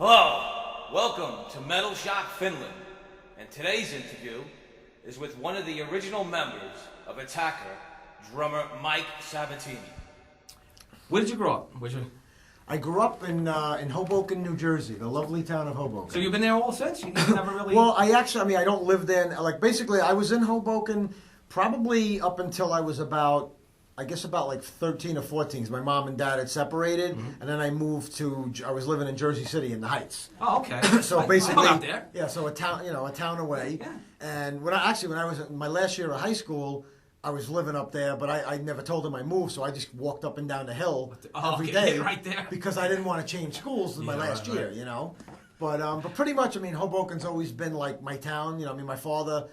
Hello, welcome to Metal Shock Finland, and today's interview is with one of the original members of Attacker, drummer Mike Sabatini. Where did you grow up? I grew up in Hoboken, New Jersey, the lovely town of Hoboken. So you've been there all since? You never really... Well, I don't live there. Like, basically, I was in Hoboken probably up until I was about 13 or 14, because my mom and dad had separated, and then I moved I was living in Jersey City in the Heights. Oh, okay. So basically, out there. Yeah, so a town away. Yeah. And when I was in my last year of high school, I was living up there, but I never told them I moved, so I just walked up and down the hill every day right there. because I didn't want to change schools in my last year, you know. But pretty much, Hoboken's always been like my town. My father.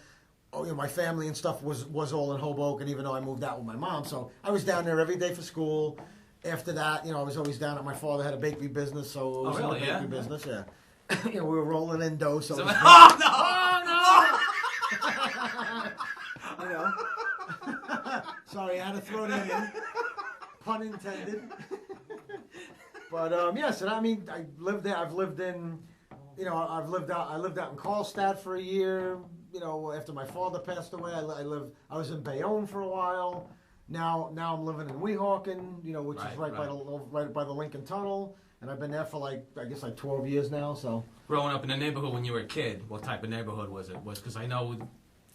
My family and stuff was all in Hoboken, even though I moved out with my mom. So I was down there every day for school. After that, I was always down at my father had a bakery business, so I was in the bakery business. Yeah, we were rolling in dough. So oh no! Sorry, I had to throw that in. Pun intended. But yes, and I lived there. I lived out in Karlstad for a year. After my father passed away, I was in Bayonne for a while. Now I'm living in Weehawken, which is right by the Lincoln Tunnel, and I've been there for like 12 years now. So growing up in the neighborhood when you were a kid, what type of neighborhood was it? Because I know,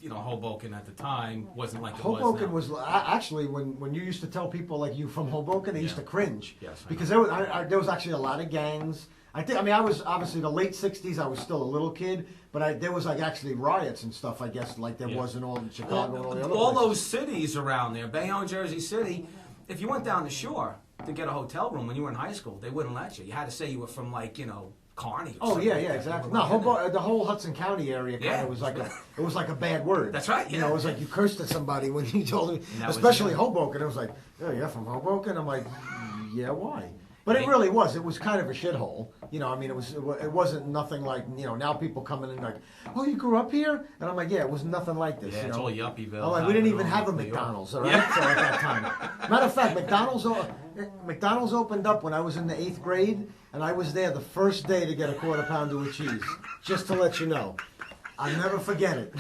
Hoboken at the time wasn't like it Hoboken was now. Actually when you used to tell people like you from Hoboken, they used to cringe. Yes, because there was actually a lot of gangs. I was obviously the late '60s. I was still a little kid, but there was actually riots and stuff. I guess like there was in all in Chicago and all the other all places. those cities around there, Bayonne, Jersey City. If you went down the shore to get a hotel room when you were in high school, they wouldn't let you. You had to say you were from Kearney. Or yeah, exactly. No, the whole Hudson County area kind of was like a bad word. That's right. Yeah. It was like you cursed at somebody when you told them, especially Hoboken. It was like, oh, you're from Hoboken. I'm like, yeah, why? But it really was. It was kind of a shithole. It wasn't nothing like, now people coming in like, oh, you grew up here? And I'm like, yeah, it was nothing like this. Yeah, it's all Yuppieville. I'm like, we didn't even have a McDonald's, all right? So at that time. Matter of fact, McDonald's opened up when I was in the 8th grade, and I was there the first day to get a quarter pounder with cheese. Just to let you know. I'll never forget it.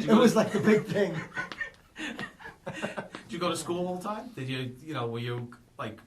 It was like the big thing. Did you go to school all the time? Did you, were you like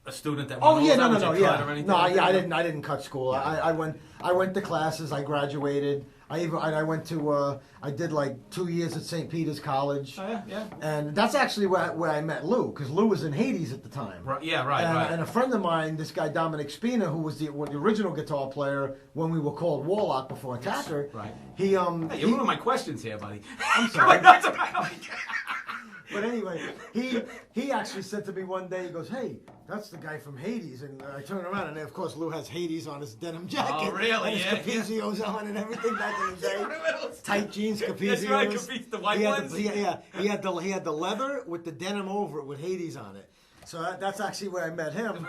a student that? Oh yeah, no, I didn't cut school. I went to classes. I graduated. I went to I did like 2 years at St. Peter's College. Oh yeah. And that's actually where I met Lou, because Lou was in Hades at the time. Right, right. And a friend of mine, this guy Dominic Spina, who was the original guitar player when we were called Warlock before Attacker. Right. Hey, you're one of my questions here, buddy. I'm sorry. But anyway, he actually said to me one day, he goes, hey, that's the guy from Hades. And I turned around, and of course Lou has Hades on his denim jacket. Oh, really? And his Capizio's on and everything back in the day. Tight jeans, Capizios. That's right, the white ones. He had the leather with the denim over it with Hades on it. So that's actually where I met him.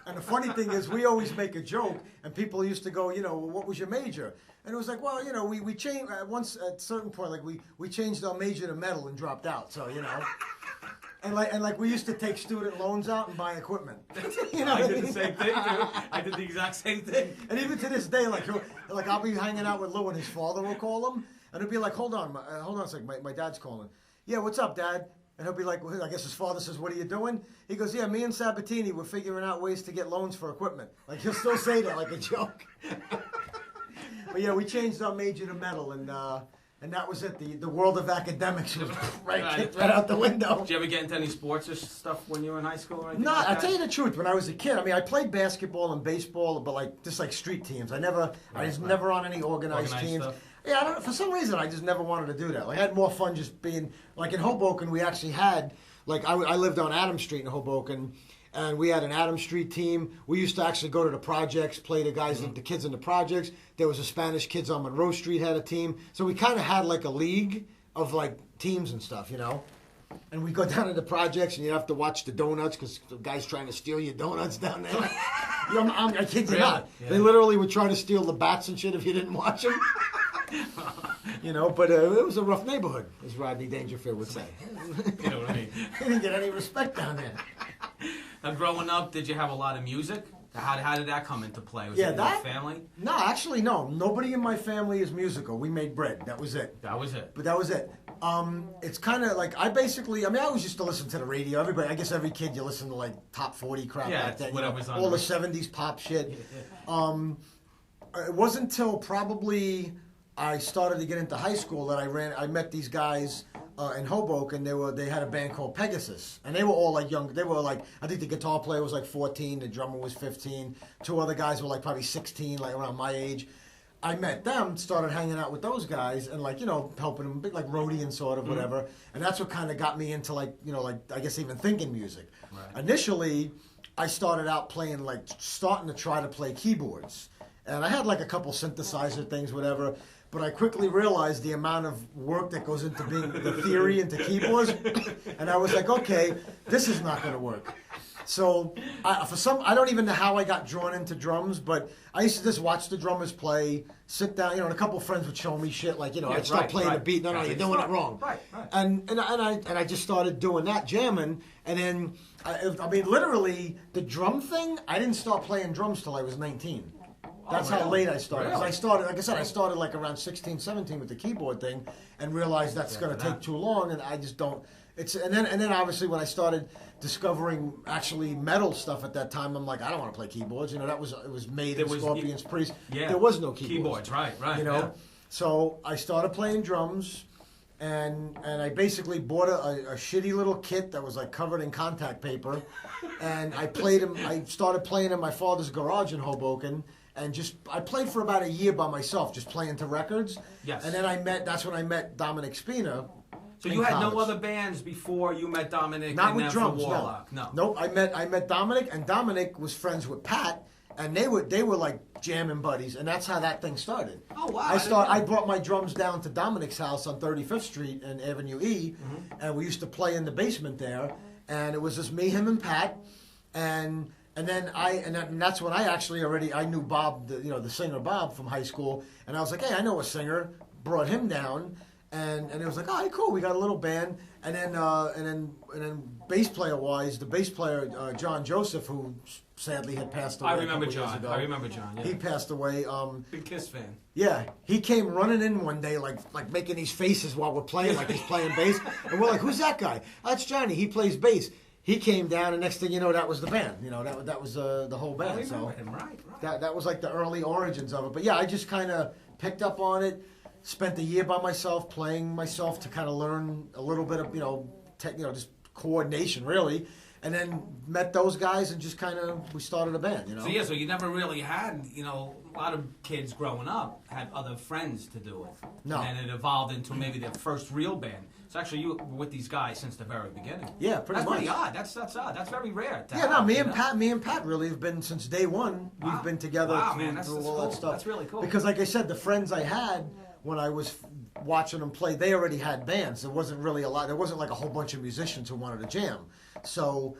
And the funny thing is, we always make a joke, and people used to go, what was your major? And it was like, well, we changed once at a certain point, like we changed our major to metal and dropped out. So and we used to take student loans out and buy equipment. I did the same thing, dude. I did the exact same thing. And even to this day, like I'll be hanging out with Lou, and his father will call him, and he'll be like, hold on a second, my dad's calling. Yeah, what's up, Dad? And he'll be like, well, I guess his father says, what are you doing? He goes, yeah, me and Sabatini, we're figuring out ways to get loans for equipment. Like, he'll still say that like a joke. But yeah, we changed our major to metal, and that was it. The world of academics was kicked right out the window. Did you ever get into any sports or stuff when you were in high school or anything? No, like I'll tell you the truth. When I was a kid, I played basketball and baseball, but just like street teams. I was never on any organized teams. Stuff. Yeah, for some reason, I just never wanted to do that. Like, I had more fun just being, like in Hoboken, we actually had, like I lived on Adams Street in Hoboken, and we had an Adams Street team. We used to actually go to the projects, play the guys, the kids in the projects. There was a Spanish Kids on Monroe Street had a team. So we kind of had like a league of like teams and stuff, And we go down to the projects, and you have to watch the donuts because the guy's trying to steal your donuts down there. I kid you not. Yeah. They literally would try to steal the bats and shit if you didn't watch them. But it was a rough neighborhood, as Rodney Dangerfield would say. You know what I mean? He didn't get any respect down there. Now, growing up, did you have a lot of music? How did that come into play? Was Yeah, it in that- your family? No, actually, no. Nobody in my family is musical. We made bread. That was it. That was it. But that was it. It's kind of like I always used to listen to the radio. I guess every kid you listen to like top 40 crap Yeah, back then. whatever's on all the the- 70s pop shit. It wasn't until probably I started to get into high school that I met these guys in Hoboken. They had a band called Pegasus, and they were all like young. They were like, I think the guitar player was like 14, the drummer was 15. Two other guys were like probably 16, like around my age. I met them, started hanging out with those guys, and like helping them, like roadie and sort of whatever. And that's what kind of got me into like I guess even thinking music. Right. Initially, I started out playing starting to try to play keyboards, and I had like a couple synthesizer things, whatever. But I quickly realized the amount of work that goes into being the theory into keyboards, and I was like, okay, this is not going to work. So I don't even know how I got drawn into drums, but I used to just watch the drummers play, sit down, and a couple of friends would show me shit like, I'd start playing the beat. No, you're doing it wrong. Right. And I just started doing that, jamming, and then I mean, literally the drum thing. I didn't start playing drums till I was 19. That's how late I started. 'Cause I started, like I said, I started like around 16, 17 with the keyboard thing, and realized that's going to take too long, and I just don't. And then obviously when I started discovering actually metal stuff at that time, I'm like, I don't want to play keyboards. It was Maiden, Scorpions, Priest. Yeah, there was no keyboards. Right. Yeah. So I started playing drums, and I basically bought a shitty little kit that was like covered in contact paper, and I played him. I started playing in my father's garage in Hoboken. And I played for about a year by myself, just playing to records. Yes. And then that's when I met Dominic Spina. So you had no other bands before you met Dominic? Not and with then drums, for Warlock? No. Nope, I met Dominic, and Dominic was friends with Pat, and they were like jamming buddies, and that's how that thing started. Oh, wow. I brought my drums down to Dominic's house on 35th Street and Avenue E, and we used to play in the basement there, and it was just me, him, and Pat, and then that's when I knew Bob, the singer Bob from high school, and I was like, hey, I know a singer. Brought him down, and it was like, all right, cool, we got a little band, and then bass player wise, the bass player John Joseph, who sadly had passed away. I remember a couple years John. ago. I remember John. Yeah. He passed away. Big Kiss fan. Yeah, he came running in one day, like making these faces while we're playing, like he's playing bass, and we're like, who's that guy? That's Johnny. He plays bass. He came down, and next thing you know, that was the band. That was the whole band. I remember So him. Right. that was like the early origins of it. But yeah, I just kind of picked up on it. Spent a year by myself, playing myself to kind of learn a little bit of just coordination really, and then met those guys and just we started a band. So you never really had a lot of kids growing up had other friends to do it. No. And then it evolved into maybe their first real band. So actually, you were with these guys since the very beginning. Yeah, pretty That's much. pretty odd. That's odd. That's very rare. To Yeah, have, no, me and Pat really have been since day one. Wow. We've been together Wow, through, man, that's all cool. that stuff. That's really cool. Because, like I said, the friends I had when I was watching them play, they already had bands. There wasn't really a lot. There wasn't like a whole bunch of musicians who wanted to jam. So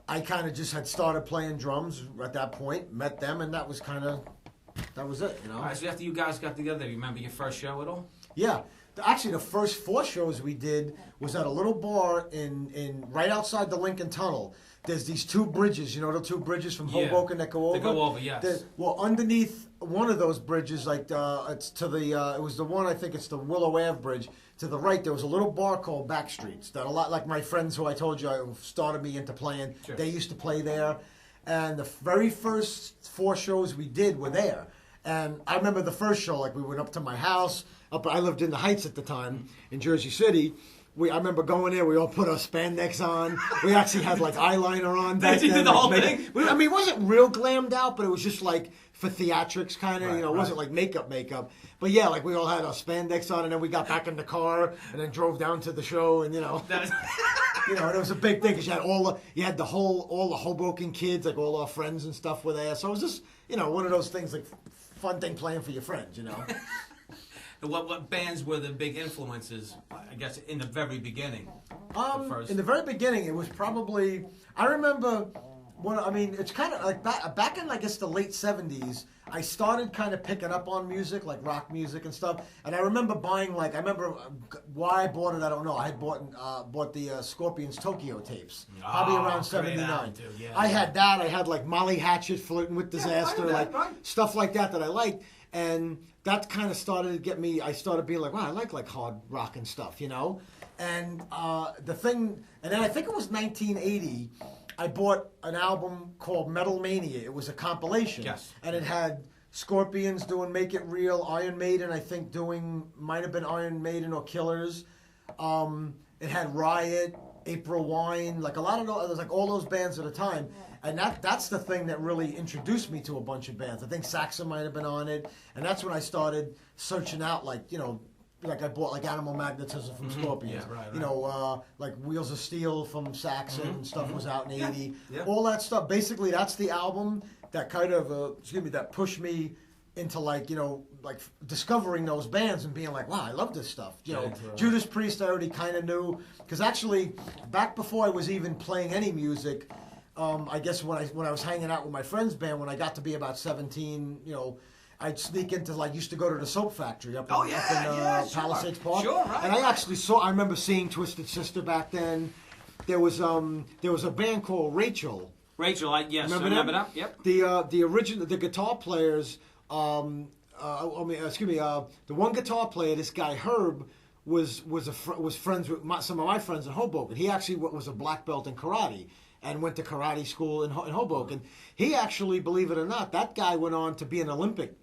I kind of just had started playing drums at that point. Met them, and that was it. All right, so after you guys got together, you remember your first show at all? Yeah. Actually, the first 4 shows we did was at a little bar in right outside the Lincoln Tunnel. There's these 2 bridges, the 2 bridges from Hoboken that go over? They go over, yes. Well, underneath one of those bridges, it's to the, it was the one, I think it's the Willow Ave Bridge. To the right, there was a little bar called Backstreets that a lot like my friends who I told you started me into playing. Sure. They used to play there. And the very first 4 shows we did were there. And I remember the first show, we went up to my house. I lived in the Heights at the time in Jersey City. I remember going there. We all put our spandex on. We actually had eyeliner on back then. You did the whole thing? I mean, it wasn't real glammed out, but it was just for theatrics kind of. Right, it wasn't like makeup. But yeah, we all had our spandex on, and then we got back in the car and then drove down to the show, and and it was a big thing because you had all the Hoboken kids, all our friends and stuff were there. So it was just one of those things fun thing playing for your friends. What bands were the big influences, I guess, in the very beginning? In the very beginning, it was probably, I remember Well, I mean, it's kind of like back in, I guess, the late 70s, I started kind of picking up on music, like rock music and stuff. And I remember buying, like, I remember why I bought it, I don't know. I had bought the Scorpions Tokyo tapes, probably around 79. Yeah, I had that. I had, like, Molly Hatchet, Flirting with Disaster, right, like, right. stuff like that I liked. And that kind of started to get me, I started being like, wow, I like hard rock and stuff, you know? And the thing, and then I think it was 1980, I bought an album called Metal Mania. It was a compilation. Yes. And it had Scorpions doing Make It Real, Iron Maiden, I think, might have been Iron Maiden or Killers. It had Riot, April Wine, like a lot of those, like all those bands at a time. And that's the thing that really introduced me to a bunch of bands. I think Saxon might have been on it. And that's when I started searching out, like, you know, like I bought like Animal Magnetism from Scorpions. Yeah, right. You know, like Wheels of Steel from Saxon stuff was out in 80. Yeah. All that stuff. Basically, that's the album that kind of, that pushed me into, like, you know, like discovering those bands and being like, wow, I love this stuff. You know, Judas Priest I already kind of knew. Because actually, back before I was even playing any music, I guess when I was hanging out with my friend's band, when I got to be about 17, you know, I'd sneak into, like, used to go to the Soap Factory up in Palisades Park. Sure, right. And I remember seeing Twisted Sister back then. There was a band called Rachel. Rachel, yes, remember that? Yep. The original, the guitar players, the one guitar player, this guy Herb, was friends with some of my friends in Hoboken. He actually was a black belt in karate and went to karate school in Hoboken. He actually, believe it or not, that guy went on to be an Olympic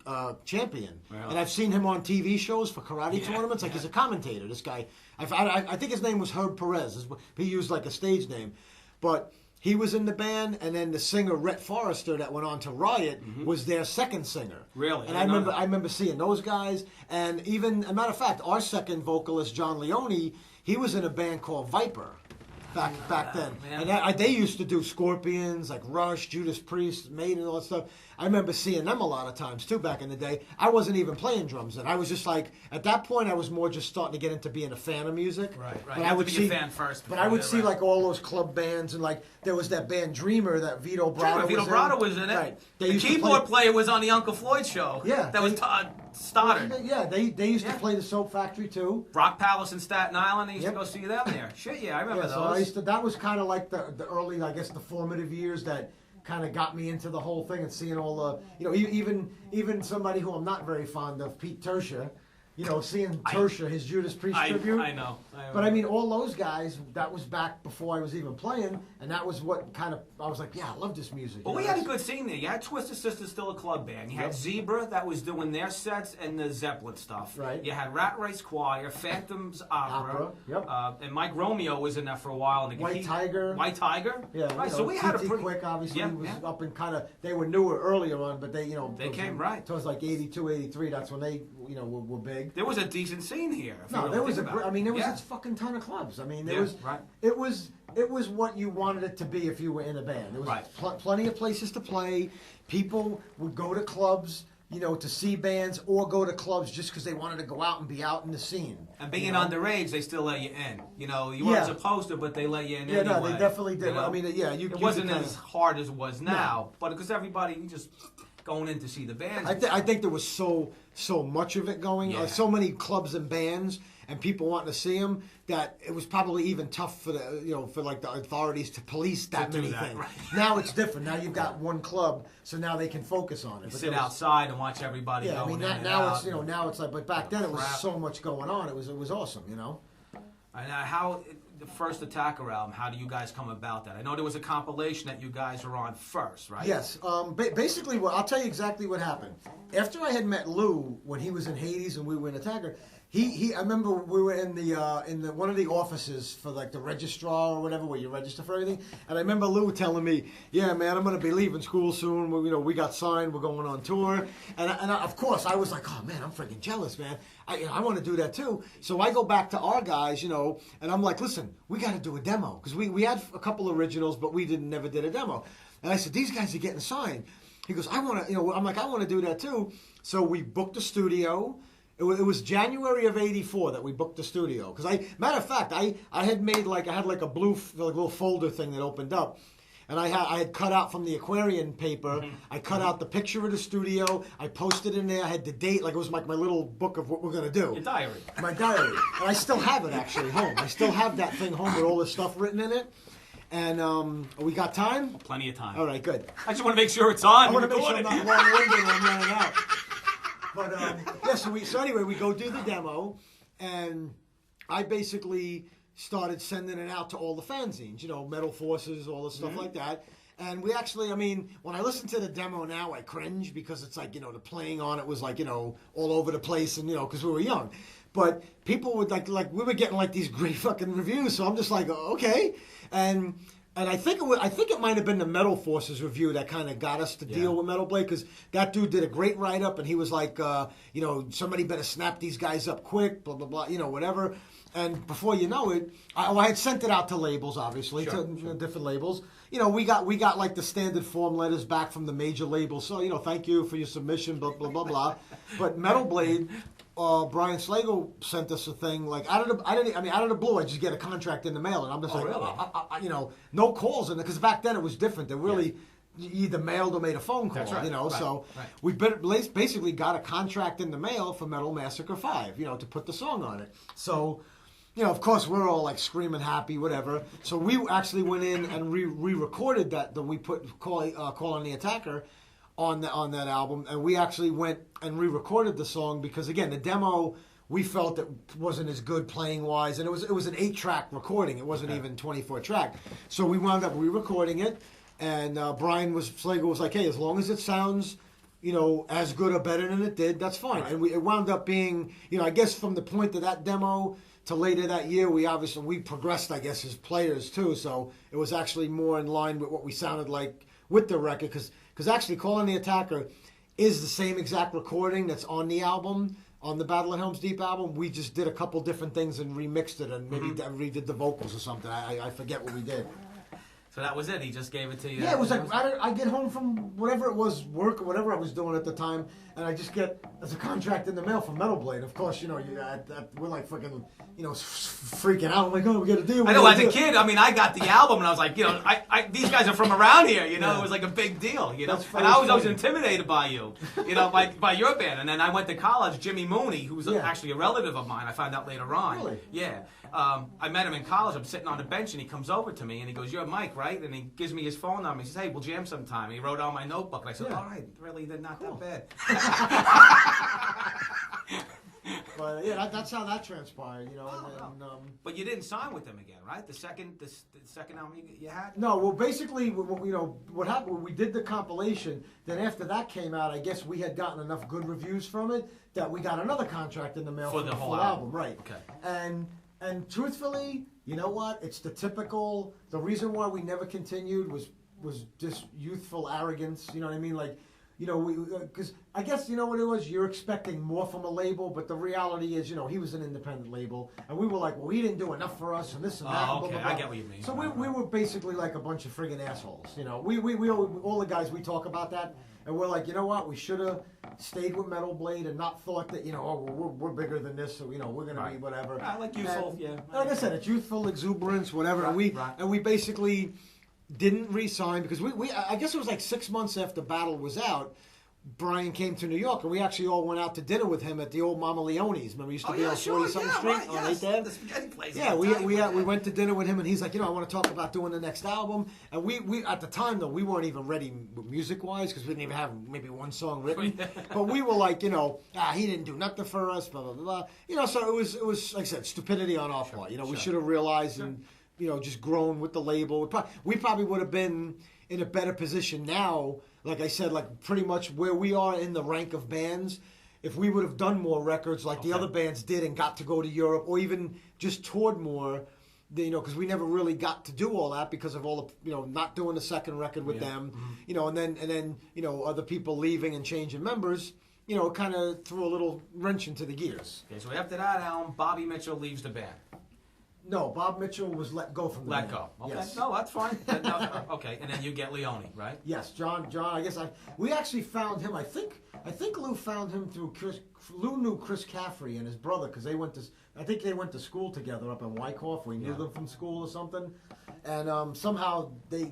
champion. Really? And I've seen him on TV shows for karate tournaments. Like, he's a commentator, this guy. I think his name was Herb Perez. He used, like, a stage name. But he was in the band, and then the singer Rhett Forrester that went on to Riot was their second singer. Really? And I remember seeing those guys. And even, as a matter of fact, our second vocalist, John Leone, he was in a band called Viper. Back then. Man. And they used to do Scorpions, like Rush, Judas Priest, Maiden, all that stuff. I remember seeing them a lot of times, too, back in the day. I wasn't even playing drums then. I was just like, at that point, I was more just starting to get into being a fan of music. Right. But I would be a fan first. But I would see, like, all those club bands, and, like, there was that band Dreamer that Vito Bratta was in it. Right. The keyboard player was on the Uncle Floyd show. Yeah. That was Todd Stoddard. Yeah, they used to play the Soap Factory, too. Rock Palace in Staten Island, I used to go see them there. Shit, yeah, I remember those. So that was kind of like the early, I guess, the formative years that kind of got me into the whole thing, and seeing all the, you know, even somebody who I'm not very fond of, Pete Tertia, you know, seeing Tertia, his Judas Priest tribute. I know. But I mean, all those guys, that was back before I was even playing, and that was what kind of, I was like, yeah, I love this music. Well, we had a good scene there. You had Twisted Sister, still a club band. You had Zebra that was doing their sets and the Zeppelin stuff. Right. You had Rat Race Choir, Phantoms Opera. Yep. And Mike Romeo was in that for a while. And White Tiger. Yeah. Right. So we had a pretty Quick, obviously, was up and kind of, they were newer earlier on, but they, you know, they came right. Towards like 82, 83. That's when they, you know, were big. There was a decent scene here. No, there was a fucking ton of clubs. I mean, it was what you wanted it to be if you were in a band. There was plenty of places to play. People would go to clubs, you know, to see bands, or go to clubs just because they wanted to go out and be out in the scene. And being underage, they still let you in. You know, you weren't supposed to, but they let you in anyway. Yeah, no, they definitely did. You know? I mean, it wasn't as hard as it was now, but because everybody just going in to see the bands. I think there was so much of it going, so many clubs and bands, and people wanting to see them, that it was probably even tough for the authorities to police that many things. Right. Now it's different. Now you've got one club, so now they can focus on it. You sit outside and watch everybody. Yeah, going I mean, now it's like, but back then it was so much going on. It was awesome, you know. And how the first Attacker album? How do you guys come about that? I know there was a compilation that you guys were on first, right? Yes. Basically, I'll tell you exactly what happened. After I had met Lou when he was in Hades and we were in Attacker, I remember we were in the one of the offices for like the registrar or whatever, where you register for everything. And I remember Lou telling me, "Yeah, man, I'm going to be leaving school soon. We got signed. We're going on tour." And of course, I was like, "Oh man, I'm freaking jealous, man. I want to do that too." So I go back to our guys, and I'm like, "Listen, we got to do a demo because we had a couple originals, but we never did a demo." And I said, "These guys are getting signed." He goes, "I want to," I'm like, "I want to do that too." So we booked a studio. It was January of '84 that we booked the studio. Because matter of fact, I had made I had a blue little folder thing that opened up, and I had cut out from the Aquarian paper. I cut out the picture of the studio. I posted in there. I had the date, like it was like my little book of what we're gonna do. Your diary. My diary, and I still have it actually home. I still have that thing home with all this stuff written in it. And we got time? Plenty of time. All right, good. I just want to make sure it's on. I want to make sure I'm not long-winded when I'm running out. But yeah, so anyway, we go do the demo, and I basically started sending it out to all the fanzines, Metal Forces, all the stuff like that. And we actually, I mean, when I listen to the demo now, I cringe because it's like, the playing on it was like, all over the place, and because we were young. But people would like we were getting like these great fucking reviews, so I'm just like, okay. And I think it might have been the Metal Forces review that kind of got us to deal with Metal Blade, because that dude did a great write up, and he was like, somebody better snap these guys up quick, blah blah blah, whatever. And before you know it, I had sent it out to labels, obviously, to different labels. We got like the standard form letters back from the major labels. So thank you for your submission, blah blah blah blah. But Metal Blade. Brian Slagle sent us a thing like out of the blue. I just get a contract in the mail, and I'm just really? No calls in it, because back then it was different. They really you either mailed or made a phone call. That's right. Right. So we basically got a contract in the mail for Metal Massacre 5, to put the song on it. So, of course we're all like screaming happy, whatever. So we actually went in and re-recorded that we put Call on the Attacker on that album, and we actually went and re-recorded the song because, again, the demo we felt that wasn't as good playing wise, and it was an 8-track recording. It wasn't even 24-track. So we wound up re-recording it, and Brian Slagle was like, "Hey, as long as it sounds, as good or better than it did, that's fine." And it wound up being, I guess from the point of that demo to later that year, we progressed, I guess, as players too. So it was actually more in line with what we sounded like with the record, because actually Call on the Attacker is the same exact recording that's on the album, on the Battle at Helm's Deep album. We just did a couple different things and remixed it, and maybe redid the vocals or something. I forget what we did. So that was it. He just gave it to you. Yeah, it was like I get home from whatever it was, work or whatever I was doing at the time, and I just get as a contract in the mail from Metal Blade. Of course, we're like fucking, freaking out. I'm like, oh, we got to do. I know. As a kid, I got the album, and I was like, these guys are from around here. It was like a big deal. And I was always intimidated by you. By your band. And then I went to college. Jimmy Mooney, who was actually a relative of mine. I found out later on. Really? Yeah. I met him in college. I'm sitting on the bench, and he comes over to me, and he goes, "You're Mike, right?" And he gives me his phone number. He says, "Hey, we'll jam sometime." And he wrote on my notebook, and I said, "All right, really, they're not that bad." But that's how that transpired, But you didn't sign with them again, right? The second album you had? No, well, basically, what happened? We did the compilation. Then after that came out, I guess we had gotten enough good reviews from it that we got another contract in the mail for the whole album, right? Okay. And truthfully, you know what? It's the typical. The reason why we never continued was just youthful arrogance. You know what I mean? Like, because I guess you know what it was. You're expecting more from a label, but the reality is, he was an independent label, and we were like, well, he didn't do enough for us, and this and that. Oh, and okay, blah, blah, blah. I get what you mean. So we were basically like a bunch of friggin' assholes. We all the guys, we talk about that, and we're like, you know what? We should have stayed with Metal Blade and not thought that we're bigger than this, so we're gonna be whatever. I like youthful, Like I said, it's youthful exuberance, whatever. And we basically didn't re-sign because I guess it was like 6 months after Battle was out. Brian came to New York, and we actually all went out to dinner with him at the old Mama Leone's. Remember, we used to be on 40-something Street on 8th Ave? The spaghetti place. Yeah, we went to dinner with him, and he's like, I want to talk about doing the next album. And we at the time, though, we weren't even ready music-wise because we didn't even have maybe one song written. But we were like, he didn't do nothing for us, blah, blah, blah. So it was, like I said, stupidity on our part. We should have realized and, just grown with the label. We probably would have been in a better position now, like I said, like pretty much where we are in the rank of bands. If we would have done more records like the other bands did and got to go to Europe or even just toured more, because we never really got to do all that because of all the, not doing the second record with them, and then other people leaving and changing members, it kind of threw a little wrench into the gears. Okay, so after that album, Bobby Mitchell leaves the band. No, Bob Mitchell was let go from the band. Let go. Okay. Yes. No, that's fine. Okay, and then you get Leone, right? Yes, John. We actually found him. I think Lou found him through Lou knew Chris Caffrey and his brother because they went to school together up in Wyckoff. We knew them from school or something. And somehow I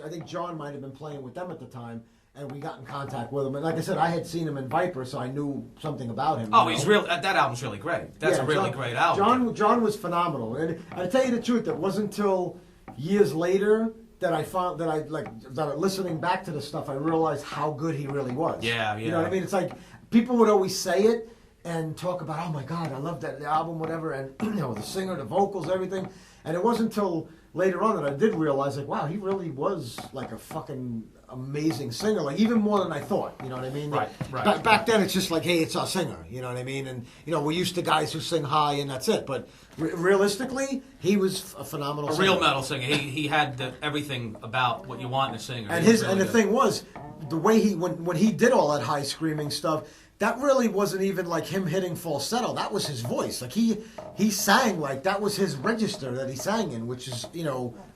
think John might have been playing with them at the time, and we got in contact with him. And like I said, I had seen him in Viper, so I knew something about him. Oh, he's real. That album's really great. That's a really great album. John was phenomenal, and I tell you the truth, it wasn't until years later that I found that listening back to the stuff, I realized how good he really was. Yeah. You know what I mean? It's like people would always say it and talk about, oh my God, I love that album, whatever, and the singer, the vocals, everything. And it wasn't until later on that I did realize, like, wow, he really was like a fucking amazing singer, like even more than I thought. You know what I mean? Right. Back then, it's just like, hey, it's our singer. You know what I mean? And we're used to guys who sing high and that's it. But realistically, he was a phenomenal singer. Real metal singer. He had everything about what you want in a singer. And the thing was, the way when he did all that high screaming stuff, that really wasn't even like him hitting falsetto. That was his voice. Like he sang like that was his register that he sang in, which is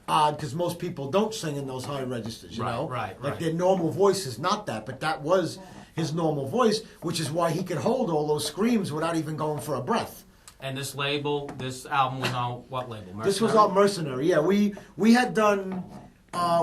odd because most people don't sing in those high registers. You know, like their normal voice is not that, but that was his normal voice, which is why he could hold all those screams without even going for a breath. And this album was on what label? Mercenary? This was on Mercenary. Yeah, we had done.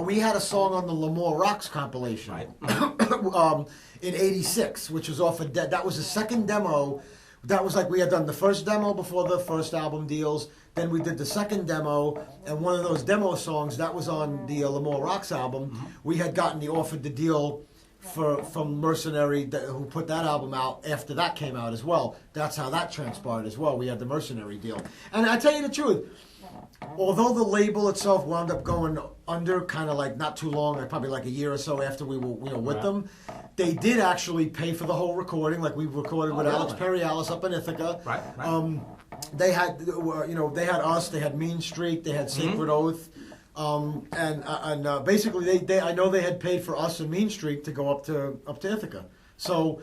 We had a song on the L'Amour Rocks compilation. Right. In '86, which was off of Dead. That was the second demo. That was like we had done the first demo before the first album deals. Then we did the second demo, and one of those demo songs that was on the L'Amour Rocks album. Mm-hmm. We had gotten offered the deal from Mercenary, who put that album out after that came out as well. That's how that transpired as well. We had the Mercenary deal, and I tell you the truth. Although the label itself wound up going under, kind of like not too long, like probably like a year or so after we were with them, they did actually pay for the whole recording. Like we recorded with Alex Perialis up in Ithaca. Right. They had, they had us. They had Mean Streak. They had Sacred Oath. And basically they I know they had paid for us and Mean Streak to go up to Ithaca. So,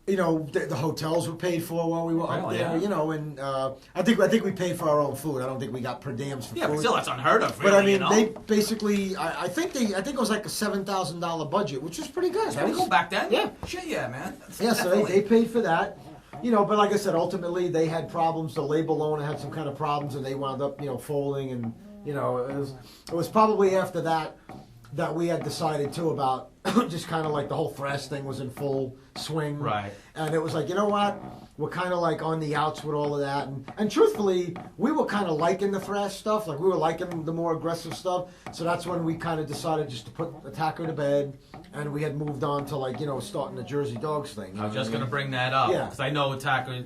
the hotels were paid for while we were up there. Yeah. And I think we paid for our own food. I don't think we got per diems for food. Yeah, but still, that's unheard of. Really, but I mean, they basically, I think it was like a $7,000 budget, which was pretty good. That was cool back then. Yeah, shit, yeah, man. So they paid for that. But like I said, ultimately they had problems. The label owner had some kind of problems, and they wound up, folding. And it was probably after that we had decided too about just kind of like the whole thrash thing was in full swing. Right. And it was like, you know what? We're kind of like on the outs with all of that. And truthfully, we were kind of liking the thrash stuff. Like we were liking the more aggressive stuff. So that's when we kind of decided just to put Attacker to bed. And we had moved on to like, starting the Jersey Dogs thing. I was just going to bring that up. Yeah. Because I know Attacker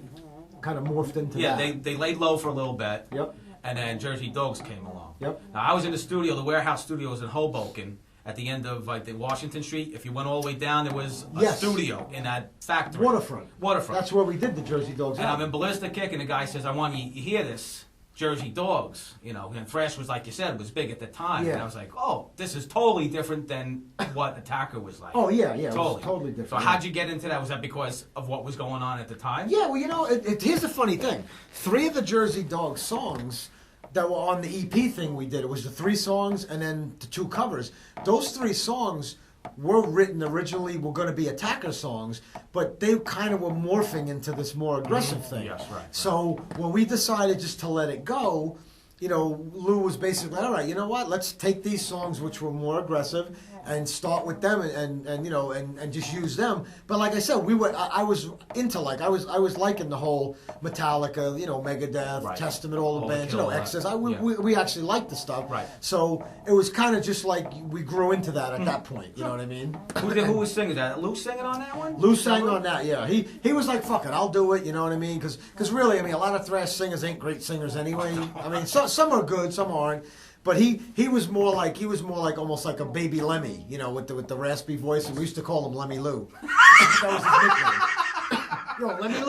kind of morphed into that. Yeah, they laid low for a little bit. Yep. And then Jersey Dogs came along. Yep. Now, I was in the studio, the Warehouse Studios in Hoboken, at the end of the Washington Street. If you went all the way down, there was a studio in that factory. Waterfront. That's where we did the Jersey Dogs. And I'm in Ballistic Kick, and the guy says, I want you to hear this, Jersey Dogs. And thrash was, like you said, was big at the time. Yeah. And I was like, oh, this is totally different than what Attacker was like. Oh, yeah, totally. It was totally different. So how'd you get into that? Was that because of what was going on at the time? Yeah, well, here's the funny thing. 3 of the Jersey Dogs songs that were on the EP thing we did, it was the 3 songs and then the 2 covers. Those 3 songs were written originally, were going to be Attacker songs, but they kind of were morphing into this more aggressive thing. Yes, right. So when we decided just to let it go, Lou was basically, all right, you know what? Let's take these songs which were more aggressive and start with them and just use them. But like I said, I was into I was liking the whole Metallica, Megadeth, Testament, all the bands, Excess. We actually liked the stuff. Right. So it was kind of just like we grew into that at that point. You know what I mean? Who was singing that? Lou singing on that one? Lou sang on that. Yeah. He was like, fuck it, I'll do it. You know what I mean? Because really, a lot of thrash singers ain't great singers anyway. Some are good, some aren't. But he was more like almost like a baby Lemmy, with the raspy voice. And we used to call him Lemmy Lou. That was his nickname. Lemmy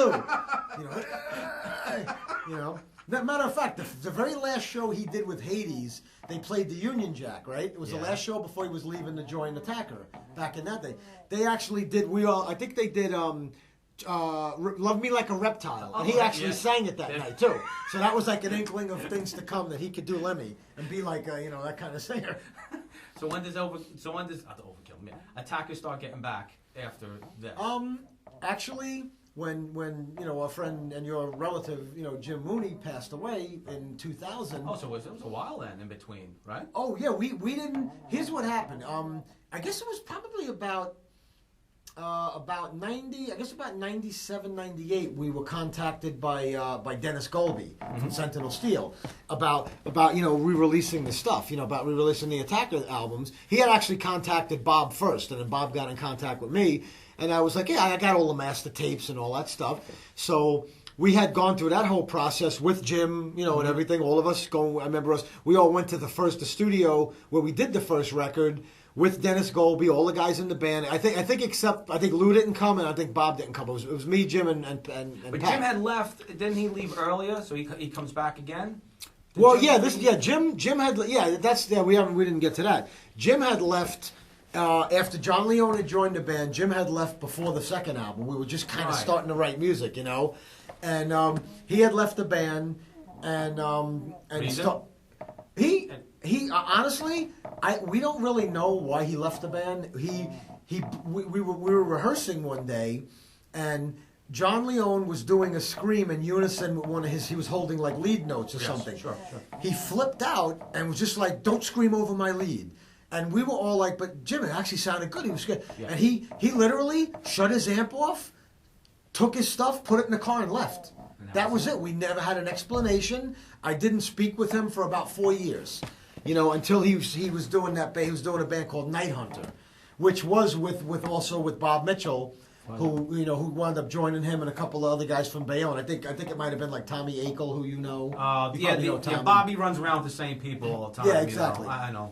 Lou. Matter of fact, the very last show he did with Hades, they played the Union Jack, right? It was the last show before he was leaving to join Attacker back in that day. They actually did. I think they did. Love Me Like a Reptile. And he actually sang it that night, too. So that was like an inkling of things to come, that he could do Lemmy and be like, that kind of singer. So when does Attacker start getting back after this? Actually, when our friend and your relative, Jim Mooney passed away in 2000. Oh, so it was a while then in between, right? Oh yeah, we didn't. Here's what happened. I guess it was probably about 90. I guess about 97, 98. We were contacted by Dennis Golby from Sentinel Steel about re-releasing the stuff. About re-releasing the Attacker albums. He had actually contacted Bob first, and then Bob got in contact with me, and I was like, yeah, I got all the master tapes and all that stuff. So we had gone through that whole process with Jim, and everything. All of us going. I remember us. We all went to the studio where we did the first record with Dennis Golby, all the guys in the band. I think except Lou didn't come and I think Bob didn't come. It was me, Jim, and But Pat. Jim had left. Didn't he leave earlier? So he comes back again. Jim had we didn't get to that. Jim had left. After John Leone had joined the band, Jim had left before the second album. We were just kind of starting to write music, and he had left the band, and he honestly, we don't really know why he left the band. We were rehearsing one day, and John Leone was doing a scream in unison with one of his. He was holding like lead notes or something. Sure. He flipped out and was just like, "Don't scream over my lead." And we were all like, "But Jim, it actually sounded good. He was good." Yeah. And he literally shut his amp off, took his stuff, put it in the car, and left. That was it. We never had an explanation. I didn't speak with him for about 4 years. Until he was doing that. He was doing a band called Night Hunter, which was with Bob Mitchell, who wound up joining him and a couple of other guys from Bayonne. I think it might have been like Tommy Akel, who you know. Bobby runs around with the same people all the time. Yeah, exactly. I know.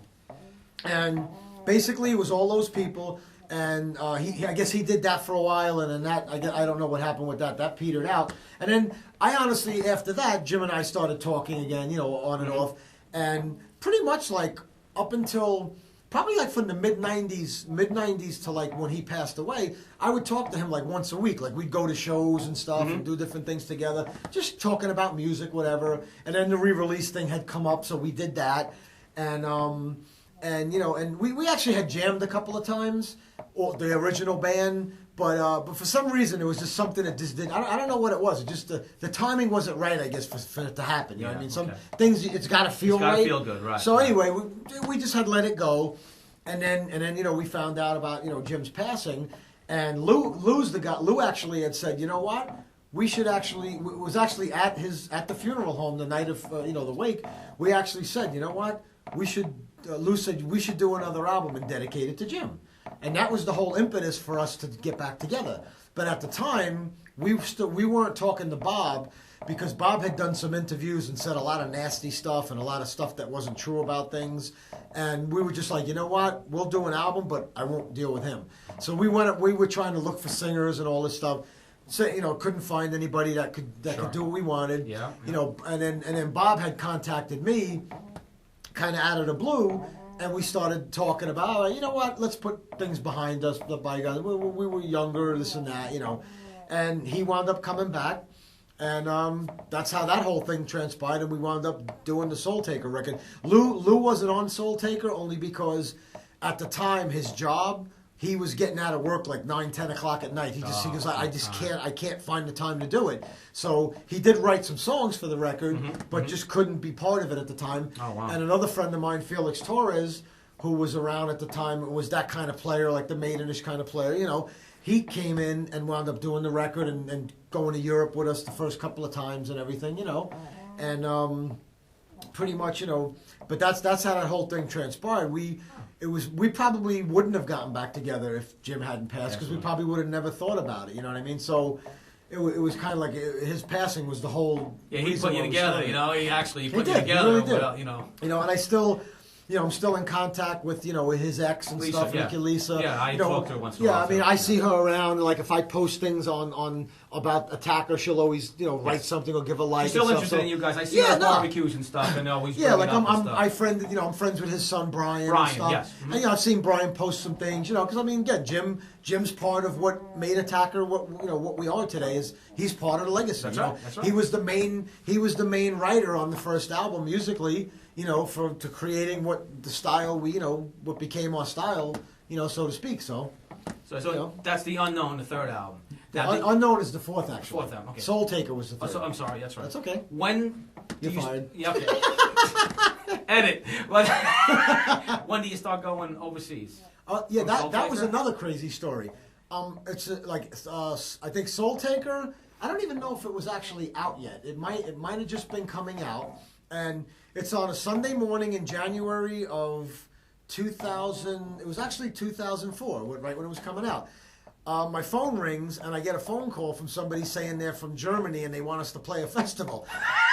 And basically, it was all those people. And I guess he did that for a while, and then that I don't know what happened with that. That petered out. And then I honestly, after that, Jim and I started talking again, on and off, and pretty much like up until probably like from the mid '90s to like when he passed away, I would talk to him like once a week. Like we'd go to shows and stuff and do different things together, just talking about music, whatever. And then the re-release thing had come up, so we did that, and we actually had jammed a couple of times, or the original band, but for some reason it was just something that just didn't. I don't know what it was. It just the timing wasn't right, I guess, for it to happen. You know what I mean? Some things it's got to feel right. It's got to feel good, right? So anyway, we just had let it go, and then we found out about Jim's passing, and Lou's the guy. Lou actually had said, you know what? We should actually was actually at the funeral home the night of the wake. We actually said, you know what? We should. Lou said we should do another album and dedicate it to Jim. And that was the whole impetus for us to get back together. But at the time, we weren't talking to Bob because Bob had done some interviews and said a lot of nasty stuff and a lot of stuff that wasn't true about things. And we were just like, you know what? We'll do an album, but I won't deal with him. So we were trying to look for singers and all this stuff. So, couldn't find anybody that could do what we wanted. Yeah. And then Bob had contacted me kind of out of the blue. And we started talking about, you know what, let's put things behind us, the bygones. We were younger, this and that, And he wound up coming back, and that's how that whole thing transpired, and we wound up doing the Soul Taker record. Lou wasn't on Soul Taker only because at the time his job, he was getting out of work like 9, 10 o'clock at night. He goes, I can't find the time to do it. So he did write some songs for the record, but just couldn't be part of it at the time. Oh, wow. And another friend of mine, Felix Torres, who was around at the time, was that kind of player, like the Maidenish kind of player, he came in and wound up doing the record and going to Europe with us the first couple of times and everything, And pretty much, but that's how that whole thing transpired. We probably wouldn't have gotten back together if Jim hadn't passed because we probably would have never thought about it. You know what I mean? So it was kind of like his passing was the whole. Yeah, he put you together. He actually put you did. together. He really did. And I still. I'm still in contact with, his ex and Lisa, stuff, yeah. Nikki Lisa. Yeah, I talk to her once in a while. Yeah, I mean, I see her around. Like, if I post things on about Attacker, she'll always, write something or give a like. She's still interested in you guys. I see her at barbecues and stuff, and always I'm friends with his son Brian. And stuff. Yes. Mm-hmm. And, I've seen Brian post some things, because again, Jim's part of what made Attacker what we are today. Is he's part of the legacy. That's right. That's right. He was the main writer on the first album musically. To creating what the style what became our style, so to speak. So that's the Unknown, the third album. Unknown is the fourth, actually. Fourth album, okay. Soul Taker was the third. I'm sorry, that's right. That's okay. When do You're fired. Yeah, okay. Edit. When do you start going overseas? Yeah, Soul that was Taker? another crazy story. It's I think Soul Taker. I don't even know if it was actually out yet. It might have just been coming out, and it's on a Sunday morning in January of 2000. It was actually 2004, right when it was coming out. My phone rings and I get a phone call from somebody saying they're from Germany and they want us to play a festival.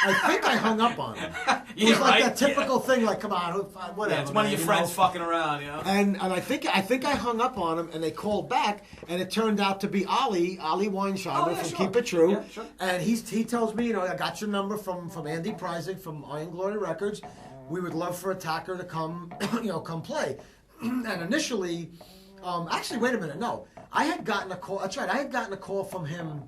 I think I hung up on them. It was like that typical thing, like, come on, whatever. Yeah, it's one of your friends fucking around, you know. And I think I hung up on them, and they called back, and it turned out to be Ali Weinschreiber from sure. Keep It True. Yeah, sure. And he tells me, I got your number from Andy Preisig from Iron Glory Records. We would love for Attacker to come, come play. And initially, actually, wait a minute, no. I had gotten a call. That's right. I had gotten a call from him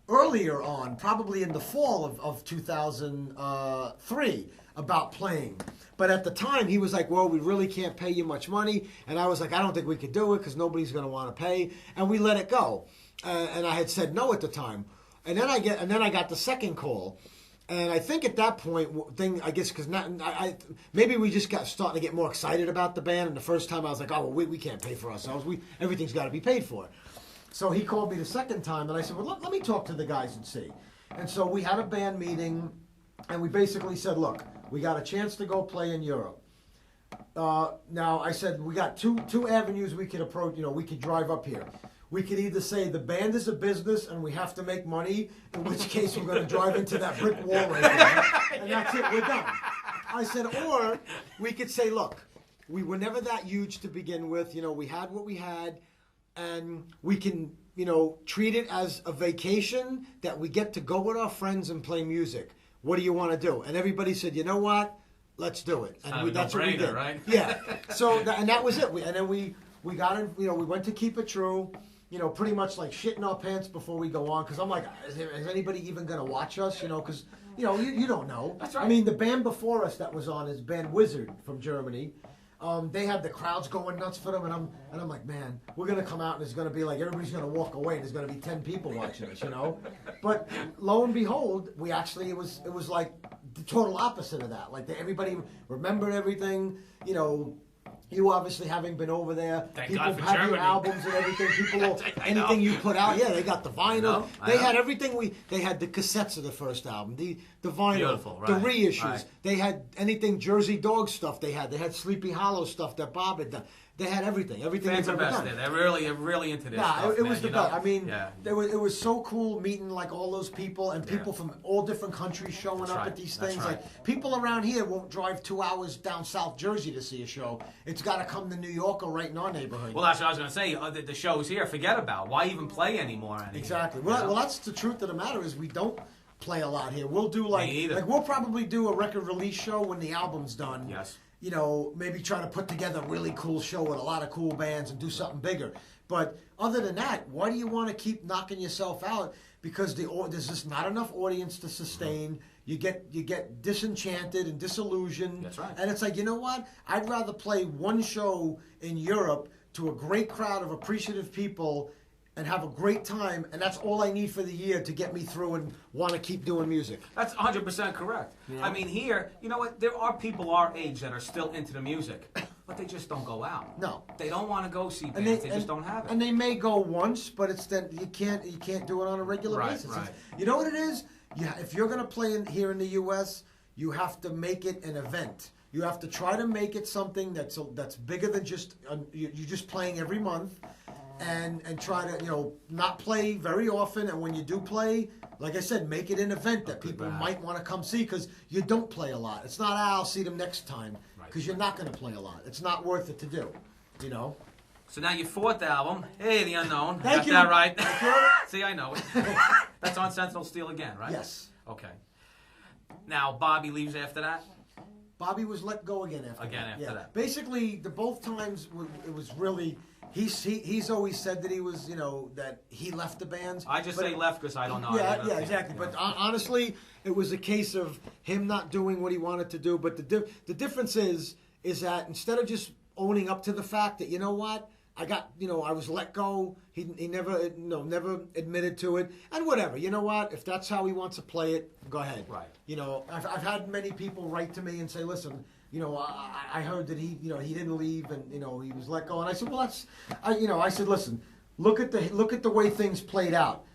earlier on, probably in the fall of 2003, about playing. But at the time, he was like, well, we really can't pay you much money. And I was like, I don't think we could do it because nobody's going to want to pay. And we let it go. And I had said no at the time. And then I got the second call. And I think at that point, because maybe we just got starting to get more excited about the band. And the first time I was like, oh, well, we can't pay for ourselves. Everything's got to be paid for. So he called me the second time, and I said, well, let me talk to the guys and see. And so we had a band meeting, and we basically said, look, we got a chance to go play in Europe. Now, I said, we got two avenues we could approach, we could drive up here. We could either say the band is a business and we have to make money, in which case we're going to drive into that brick wall right there, and that's it, we're done. I said, or we could say, look, we were never that huge to begin with. We had what we had, and we can, treat it as a vacation that we get to go with our friends and play music. What do you want to do? And everybody said, you know what? Let's do it. And that's what we did. Right? Yeah. So, and that was it. We got in, we went to Keep It True. Pretty much like shitting our pants before we go on, because I'm like, is anybody even going to watch us? Because, you don't know. That's right. I mean, the band before us that was on is band Wizard from Germany. They had the crowds going nuts for them, and I'm like, man, we're going to come out and it's going to be like everybody's going to walk away and there's going to be 10 people watching us, But lo and behold, it was like the total opposite of that. Like everybody remembered everything, You obviously having been over there, Thank people God for have Germany. your albums and everything. People, anything you put out, they got the vinyl. They had everything. They had the cassettes of the first album, the vinyl, Beautiful, right, the reissues. right. They had anything Jersey Dog stuff. They had Sleepy Hollow stuff that Bob had done. They had everything. Everything Fans they've are ever best done. there. They're really into this stuff, it was the best. I mean, yeah. it was so cool meeting like all those people and people from all different countries showing up right. at these That's things. right. Like people around here won't drive 2 hours down South Jersey to see a show. It's got to come to New York or right in our neighborhood. Well, that's what I was going to say. The shows here, forget about. Why even play anymore? Exactly. Well, that's the truth of the matter is we don't play a lot here. We'll do we'll probably do a record release show when the album's done. Yes. Maybe try to put together a really cool show with a lot of cool bands and do something bigger. But other than that, why do you want to keep knocking yourself out? Because there's just not enough audience to sustain. You get disenchanted and disillusioned. That's right. And it's like, you know what? I'd rather play one show in Europe to a great crowd of appreciative people and have a great time, and that's all I need for the year to get me through and want to keep doing music. That's 100% correct. I mean, here, you know what? There are people our age that are still into the music, but they just don't go out. No. They don't want to go see bands. They just don't have it. And they may go once, but it's then you can't do it on a regular Right, basis. right. You know what it is? If you're going to play here in the U.S., you have to make it an event. You have to try to make it something that's bigger than just you're just playing every month. And try to not play very often, and when you do play, like I said, make it an event that people might want to come see, because you don't play a lot. It's not I'll see them next time, because you're not going to play a lot. It's not worth it to do, So now your fourth album, Hey the Unknown. Thank you. Got that right. See, I know it. That's on Sentinel Steel again, right? Yes. Okay. Now Bobby leaves after that. Bobby was let go again after that. Basically, both times it was really. He's always said that he was, that he left the bands. I just say left because I don't know. Yeah, exactly. But honestly, it was a case of him not doing what he wanted to do. But the difference is that instead of just owning up to the fact that, you know what, I got, I was let go. He never, never admitted to it, and whatever. You know what? If that's how he wants to play it, go ahead. Right. I've had many people write to me and say, listen, I heard that he didn't leave and he was let go, and I said, well, I said, listen, look at the way things played out,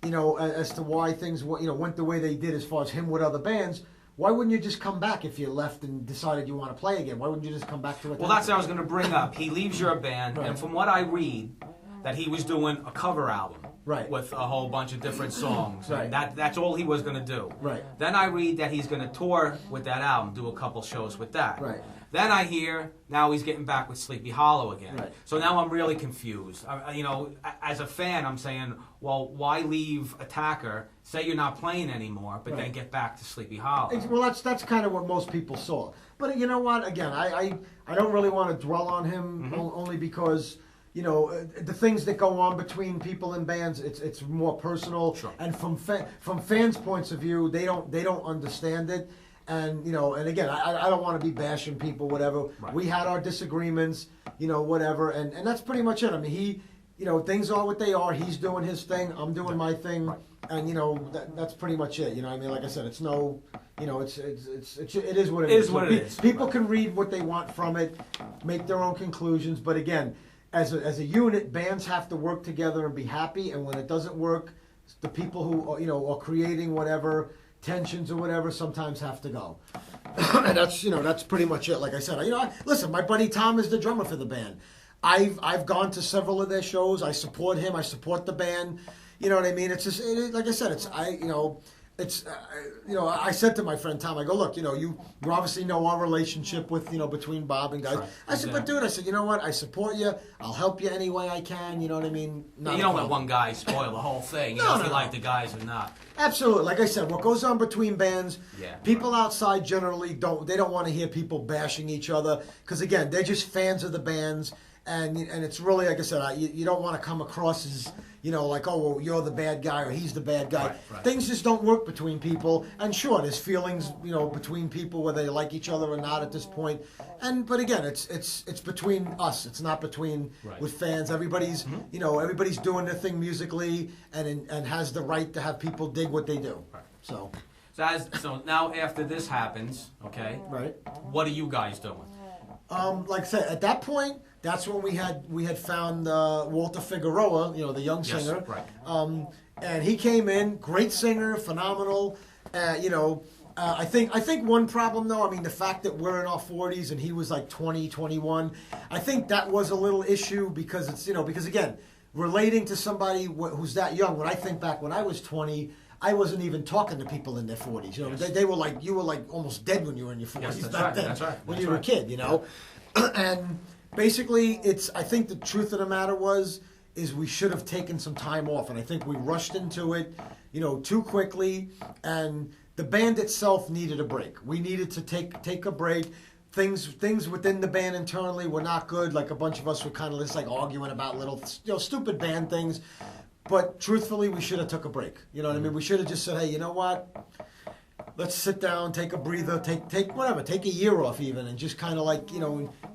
as to why things went the way they did as far as him with other bands. Why wouldn't you just come back if you left and decided you want to play again? Why wouldn't you just come back to it? Well, that's what I was going to bring up. He leaves your band, and from what I read, that he was doing a cover album with a whole bunch of different songs. Right. And that's all he was going to do. Right. Then I read that he's going to tour with that album, do a couple shows with that. Right. Then I hear now he's getting back with Sleepy Hollow again. Right. So now I'm really confused. As a fan, I'm saying, well, why leave Attacker, say you're not playing anymore, but then get back to Sleepy Hollow? Well, that's kind of what most people saw. But you know what? Again, I don't really want to dwell on him only because the things that go on between people in bands, it's more personal. Sure. And from fans' points of view, they don't understand it. And and again, I don't want to be bashing people, whatever. Right. We had our disagreements, whatever, and that's pretty much it. I mean, things are what they are. He's doing his thing. I'm doing my thing, and that's pretty much it. I mean, like I said, it's no, it is what it is. What it is. People can read what they want from it, make their own conclusions. But again, as a unit, bands have to work together and be happy. And when it doesn't work, the people who are creating whatever tensions or whatever sometimes have to go. And that's pretty much it. Like I said, listen, my buddy Tom is the drummer for the band. I've gone to several of their shows. I support him. I support the band. You know what I mean? It's just like I said. I said to my friend Tom, I go, look, you obviously know our relationship with between Bob and guys. Right. I said, but dude, you know what? I support you. I'll help you any way I can. You know what I mean? You don't let one guy spoil the whole thing. You No, if you no. like the guys or not. Absolutely. Like I said, what goes on between bands, Yeah, people outside generally don't want to hear people bashing each other because, again, they're just fans of the bands. And it's really, like I said, you don't want to come across as, like, oh, well, you're the bad guy or he's the bad guy. Right. Things just don't work between people. And sure, there's feelings, between people whether they like each other or not at this point. But again, it's between us. It's not between with fans. Everybody's, everybody's doing their thing musically and has the right to have people dig what they do. Right. So now after this happens, okay, right. what are you guys doing? Like I said, at that point, that's when we had found Walter Figueroa, the young singer. Right. And he came in, great singer, phenomenal. I think one problem though, I mean, the fact that we're in our 40s and he was like 20, 21, I think that was a little issue because it's because again, relating to somebody who's that young. When I think back when I was 20. I wasn't even talking to people in their 40s. Yes. They were like, you were like almost dead when you were in your 40s Yes, that's back right, then. that's right, When that's you were a right. kid, And basically, I think the truth of the matter is we should have taken some time off. And I think we rushed into it, too quickly. And the band itself needed a break. We needed to take a break. Things within the band internally were not good. Like a bunch of us were kind of just like arguing about little, stupid band things. But truthfully, we should have took a break. You know what I mean? We should have just said, hey, you know what? Let's sit down, take a breather, take whatever, take a year off even, and just kind of like,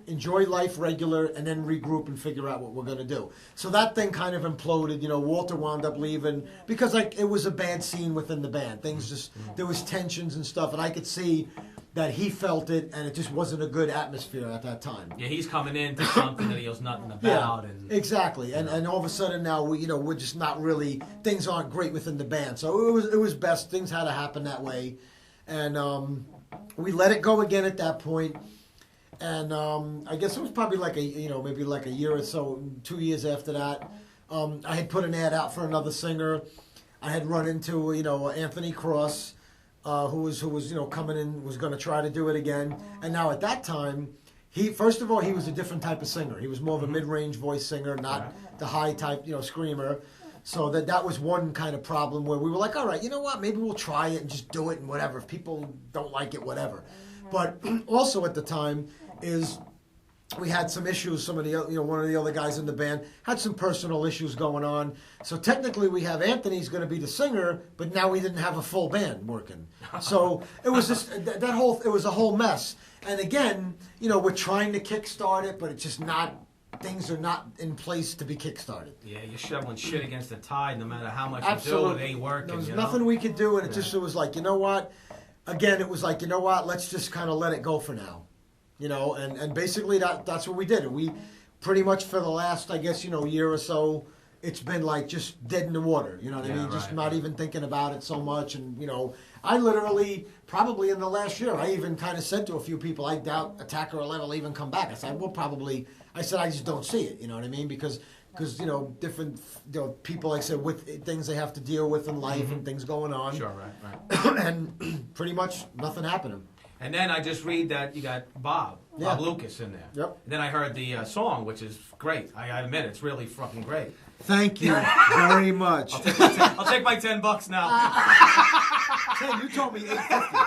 enjoy life regular, and then regroup and figure out what we're going to do. So that thing kind of imploded. Walter wound up leaving because it was a bad scene within the band. Things just, there was tensions and stuff, and I could see that he felt it, and it just wasn't a good atmosphere at that time. Yeah, he's coming into something that he knows nothing about. And exactly. And all of a sudden now we're just not really, things aren't great within the band. So it was best. Things had to happen that way, and we let it go again at that point. And I guess it was probably like maybe like a year or so, 2 years after that. I had put an ad out for another singer. I had run into Anthony Cross. Who was coming in, was going to try to do it again. And now at that time, first of all, he was a different type of singer. He was more of a mid-range voice singer, not the high type, screamer. So that was one kind of problem where we were like, all right, you know what? Maybe we'll try it and just do it and whatever. If people don't like it, whatever. But also at the time is we had some issues. Some of the one of the other guys in the band had some personal issues going on. So technically, we have Anthony's going to be the singer, but now we didn't have a full band working. So it was just it was a whole mess. And again, we're trying to kickstart it, but it's just not things are not in place to be kickstarted. Yeah, you're shoveling shit against the tide, no matter how much Absolutely. you do, it ain't working. There was you know? nothing we could do, and it was like, you know what? Again, it was like, you know what? Let's just kind of let it go for now, you know. And basically that's what we did. We pretty much for the last, I guess, year or so, it's been like just dead in the water. You know what I mean? Just not even thinking about it so much. And I literally probably in the last year, I even kind of said to a few people, I doubt Attacker 11 will even come back. I said, I said I just don't see it. You know what I mean? Because different people, like I said, with things they have to deal with in life and things going on. Sure, right. And pretty much nothing happening. And then I just read that you got Bob Lucas in there. Yep. And then I heard the song, which is great. I admit it's really fucking great. Thank you very much. I'll take my $10 now. Hey, you told me $8.50.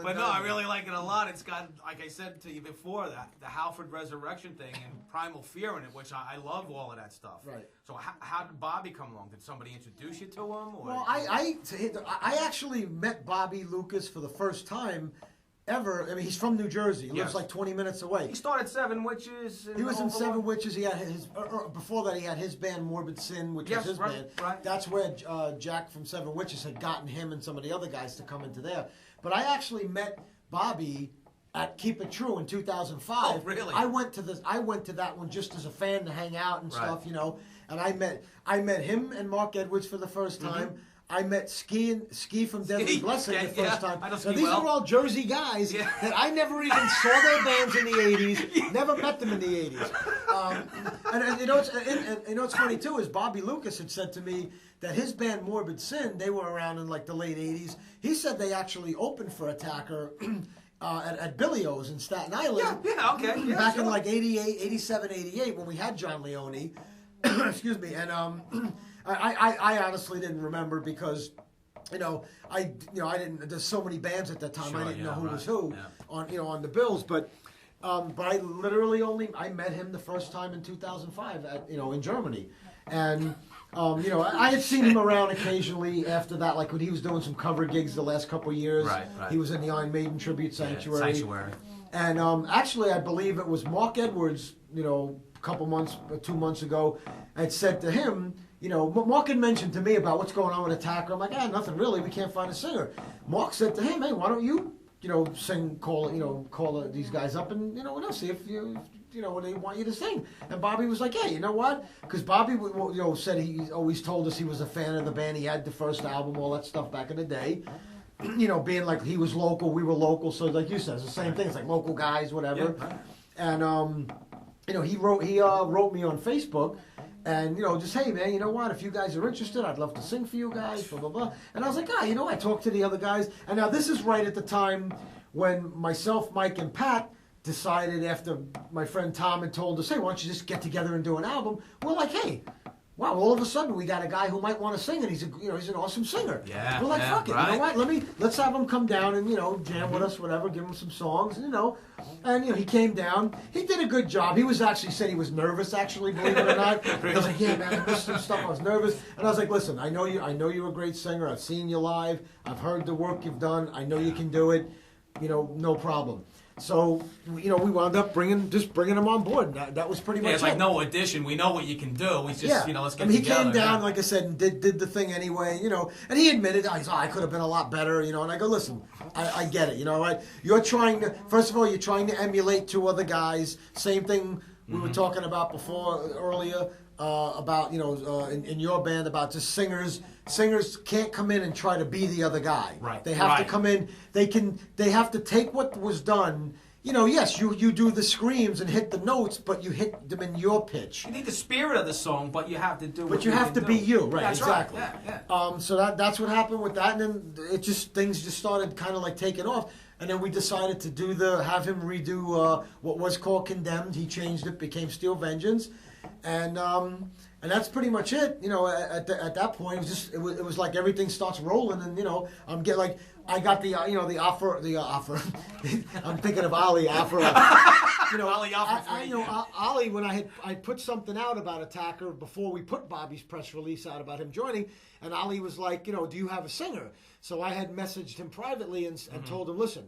But no, I really like it a lot. It's got, like I said to you before, the Halford Resurrection thing and Primal Fear in it, which I love all of that stuff. Right. So how did Bobby come along? Did somebody introduce you to him? Or? Well, I actually met Bobby Lucas for the first time ever. I mean, he's from New Jersey. He lives like 20 minutes away. He started Seven Witches. He was in Seven Witches. He had his before that. He had his band Morbid Sin, which was his band. Right. That's where Jack from Seven Witches had gotten him and some of the other guys to come into there. But I actually met Bobby at Keep It True in 2005. Oh, really? I went to that one just as a fan to hang out and stuff, And I met him and Mark Edwards for the first time. I met Ski from Deadly Blessing the first time. Now, these are all Jersey guys that I never even saw their bands in the 80s, never met them in the 80s. And what's funny too is Bobby Lucas had said to me that his band Morbid Sin, they were around in like the late 80s. He said they actually opened for Attacker at Billy O's in Staten Island. Back in like 88, 87, 88 when we had John Leone. Excuse me. And I honestly didn't remember because I didn't. There's so many bands at that time. I didn't know who was who on the bills. But I literally I met him the first time in 2005 in Germany, and I had seen him around occasionally after that, like when he was doing some cover gigs the last couple of years. Right. He was in the Iron Maiden tribute Sanctuary. Sanctuary. And actually, I believe it was Mark Edwards. A couple months, 2 months ago, had said to him. Mark had mentioned to me about what's going on with Attacker. I'm like, nothing really. We can't find a singer. Mark said to him, hey, why don't you, sing, call these guys up and, see if they want you to sing. And Bobby was like, yeah, you know what? Because Bobby, said he always told us he was a fan of the band. He had the first album, all that stuff back in the day. Being like he was local, we were local. So like you said, it's the same thing. It's like local guys, whatever. Yeah. And, he wrote me on Facebook. And, just, hey, man, you know what? If you guys are interested, I'd love to sing for you guys, blah, blah, blah. And I was like, I talked to the other guys. And now this is right at the time when myself, Mike, and Pat decided after my friend Tom had told us, hey, why don't you just get together and do an album? We're like, hey, wow, all of a sudden we got a guy who might want to sing, and he's an awesome singer. Yeah, we're like, fuck it, you know what? Let's have him come down and jam with us, whatever. Give him some songs, And he came down. He did a good job. He was actually said he was nervous, actually, believe it or not. I was like, yeah, man, I missed some stuff. I was nervous, and I was like, listen, I know you're a great singer. I've seen you live. I've heard the work you've done. I know you can do it. No problem. So, we wound up bringing him on board. That was pretty much it. It's like no audition. We know what you can do. We just, let's get together. He came down, like I said, and did the thing anyway, And he admitted, I could have been a lot better, And I go, listen, I get it, right? You're trying to, first of all, you're trying to emulate two other guys. Same thing we were talking about earlier. About in your band about just singers can't come in and try to be the other guy. Right. They have to come in. They have to take what was done. Yes, you do the screams and hit the notes, but you hit them in your pitch. You need the spirit of the song, but you have to do. But you have to be you, right? That's exactly. Right. Yeah. So that's what happened with that, and then things just started kind of like taking off. And then we decided to have him redo what was called Condemned. He changed it, became Steel Vengeance. And that's pretty much it. At that point, it was like everything starts rolling, and I got the offer. I'm thinking of Ali offer. Ali offer. Ali, when I put something out about Attacker before we put Bobby's press release out about him joining, and Ali was like, do you have a singer? So I had messaged him privately and told him, listen,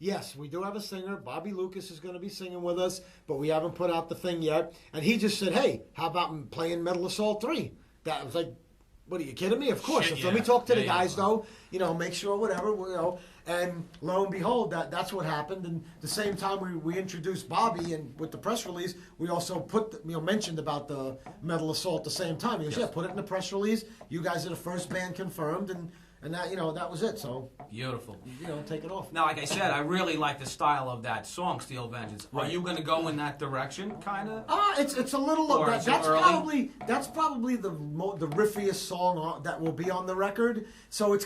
Yes, we do have a singer. Bobby Lucas is going to be singing with us, but we haven't put out the thing yet. And he just said, "Hey, how about playing Metal Assault 3?" That was like, what are you kidding me? Of course. Shit, Let me yeah. talk to the Yeah, guys, though. Make sure whatever, And lo and behold, that's what happened. And the same time we introduced Bobby, and with the press release, we also mentioned about the Metal Assault at the same time. He goes, "Yeah, put it in the press release. You guys are the first band confirmed," and that that was it. So beautiful. Take it off. Now, like I said, I really like the style of that song, Steel Vengeance. Are Right. you going to go in that direction, kind of? It's a little. Or That's is it early? probably the riffiest song that will be on the record. So it's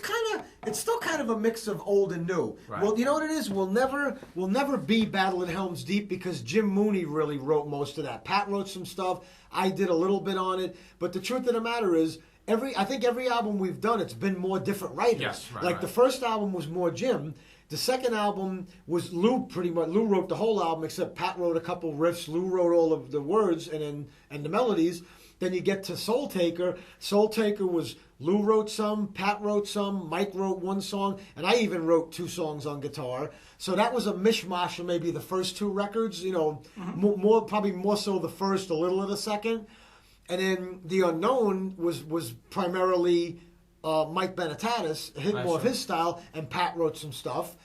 still kind of a mix of old and new. Right. Well, you know what it is? We'll never be Battle at Helm's Deep because Jim Mooney really wrote most of that. Pat wrote some stuff. I did a little bit on it. But the truth of the matter is, I think every album we've done, it's been more different writers. Yes, right, like right. the first album was more Jim. The second album was Lou. Pretty much, Lou wrote the whole album except Pat wrote a couple riffs. Lou wrote all of the words and the melodies. Then you get to Soul Taker. Soul Taker was Lou wrote some, Pat wrote some, Mike wrote one song, and I even wrote 2 songs on guitar. So that was a mishmash of maybe the first 2 records. Probably more so the first, a little of the second. And then The Unknown was primarily Mike Benetatis, more of his style, and Pat wrote some stuff.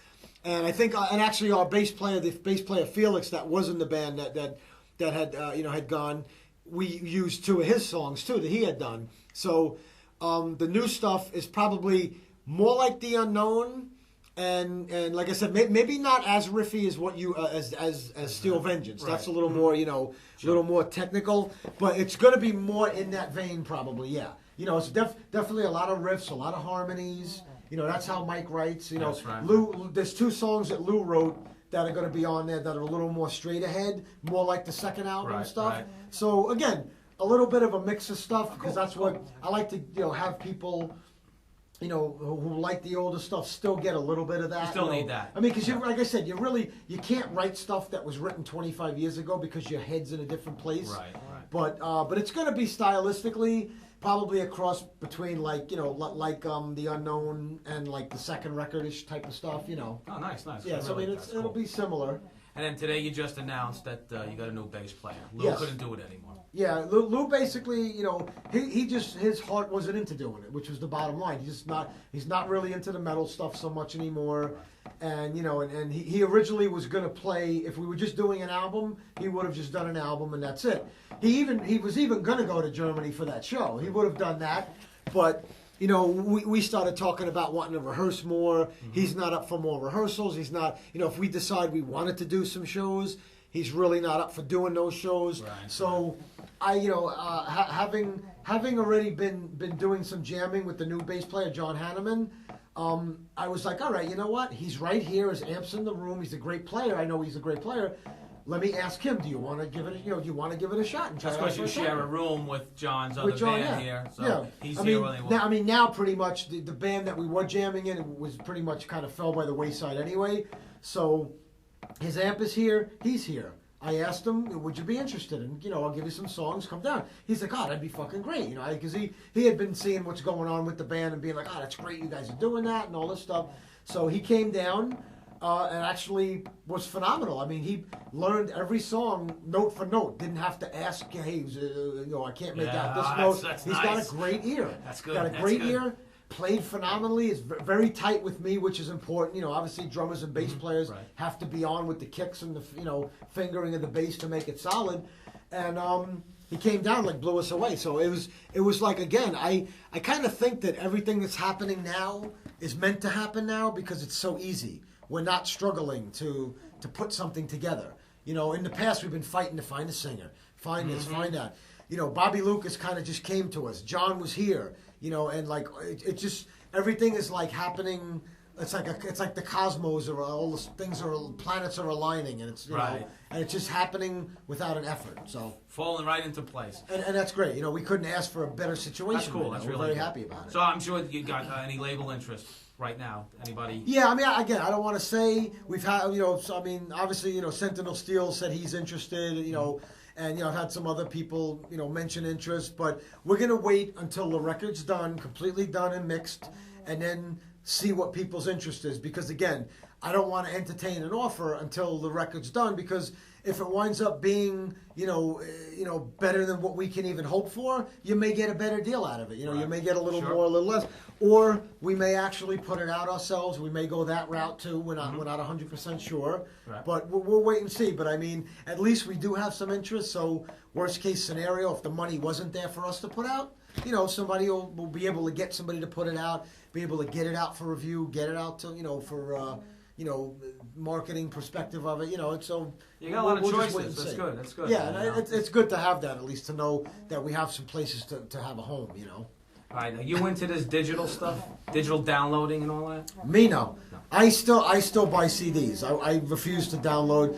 And I think, and actually our bass player Felix, that was in the band that had had gone, we used 2 of his songs too that he had done. So the new stuff is probably more like The Unknown. And like I said, maybe not as riffy as what you as Steel Vengeance. Right. That's a little more little more technical, but it's going to be more in that vein probably. Yeah, it's definitely a lot of riffs, a lot of harmonies. That's how Mike writes. That's right. Lou. There's 2 songs that Lou wrote that are going to be on there that are a little more straight ahead, more like the second album Right, stuff. right. So again, a little bit of a mix of stuff because that's what I like to have people. Who like the older stuff still get a little bit of that. You still need that. I mean, because like I said, you can't write stuff that was written 25 years ago because your head's in a different place. Right, right. But it's going to be stylistically probably a cross between like The Unknown and like the second record-ish type of stuff. Oh, nice. Yeah, so I mean it'll be similar. And then today you just announced that you got a new bass player. Lou Yes. couldn't do it anymore. Yeah, Lou basically, he just, his heart wasn't into doing it, which was the bottom line. He's not really into the metal stuff so much anymore. And, and he originally was going to play, if we were just doing an album, he would have just done an album and that's it. He was even going to go to Germany for that show. He would have done that. But, we started talking about wanting to rehearse more. Mm-hmm. He's not up for more rehearsals. He's not, if we decide we wanted to do some shows, he's really not up for doing those shows. Right. So I, having already been doing some jamming with the new bass player John Hanneman, I was like, all right, you know what? He's right here. His amp's in the room. He's a great player. I know he's a great player. Let me ask him. Do you want to give it? Do you want to give it a shot? And try That's it out because for you a share second? a room with John's other band here, so he's here when they want. Now pretty much the band that we were jamming in was pretty much kind of fell by the wayside anyway. So his amp is here. He's here. I asked him, would you be interested? And, I'll give you some songs, come down. He's like, that'd be fucking great. Because he had been seeing what's going on with the band and being like, that's great, you guys are doing that and all this stuff. So he came down and actually was phenomenal. I mean, he learned every song note for note. Didn't have to ask, hey, I can't make out this note. That's He's nice. got a great ear. That's good. Got a That's great good. ear. Played phenomenally. Is very tight with me, which is important. Obviously drummers and bass players Right. have to be on with the kicks and the fingering of the bass to make it solid. And he came down like blew us away. So it was like, again, I kind of think that everything that's happening now is meant to happen now because it's so easy. We're not struggling to put something together. In the past we've been fighting to find a singer, find this, find that. Bobby Lucas kind of just came to us. John was here. And like it just everything is like happening. It's like the cosmos or all the things planets are aligning, and it's Right. and it's just happening without an effort. So Falling right into place. and that's great. We couldn't ask for a better situation. That's cool. right now. That's We're really very cool. happy about it. So I'm sure you got any label interest right now. Anybody? Yeah, I mean, again, I don't want to say we've had, so, I mean, obviously, Sentinel Steel said he's interested, and, I've had some other people, mention interest, but we're going to wait until the record's done, completely done and mixed, and then see what people's interest is. Because, again, I don't want to entertain an offer until the record's done, because if it winds up being, better than what we can even hope for, you may get a better deal out of it. You may get a little more, a little less, or we may actually put it out ourselves. We may go that route too. We're not 100% sure, but we'll wait and see. But I mean, at least we do have some interest. So worst case scenario, if the money wasn't there for us to put out, somebody will be able to get somebody to put it out, be able to get it out for review, get it out to for. Marketing perspective of it, so you got a lot of choices. That's good. That's good. Yeah, and it's good to have that, at least to know that we have some places to have a home. All right, now you into this digital stuff, digital downloading and all that? Me, no. I still buy CDs. I refuse to download,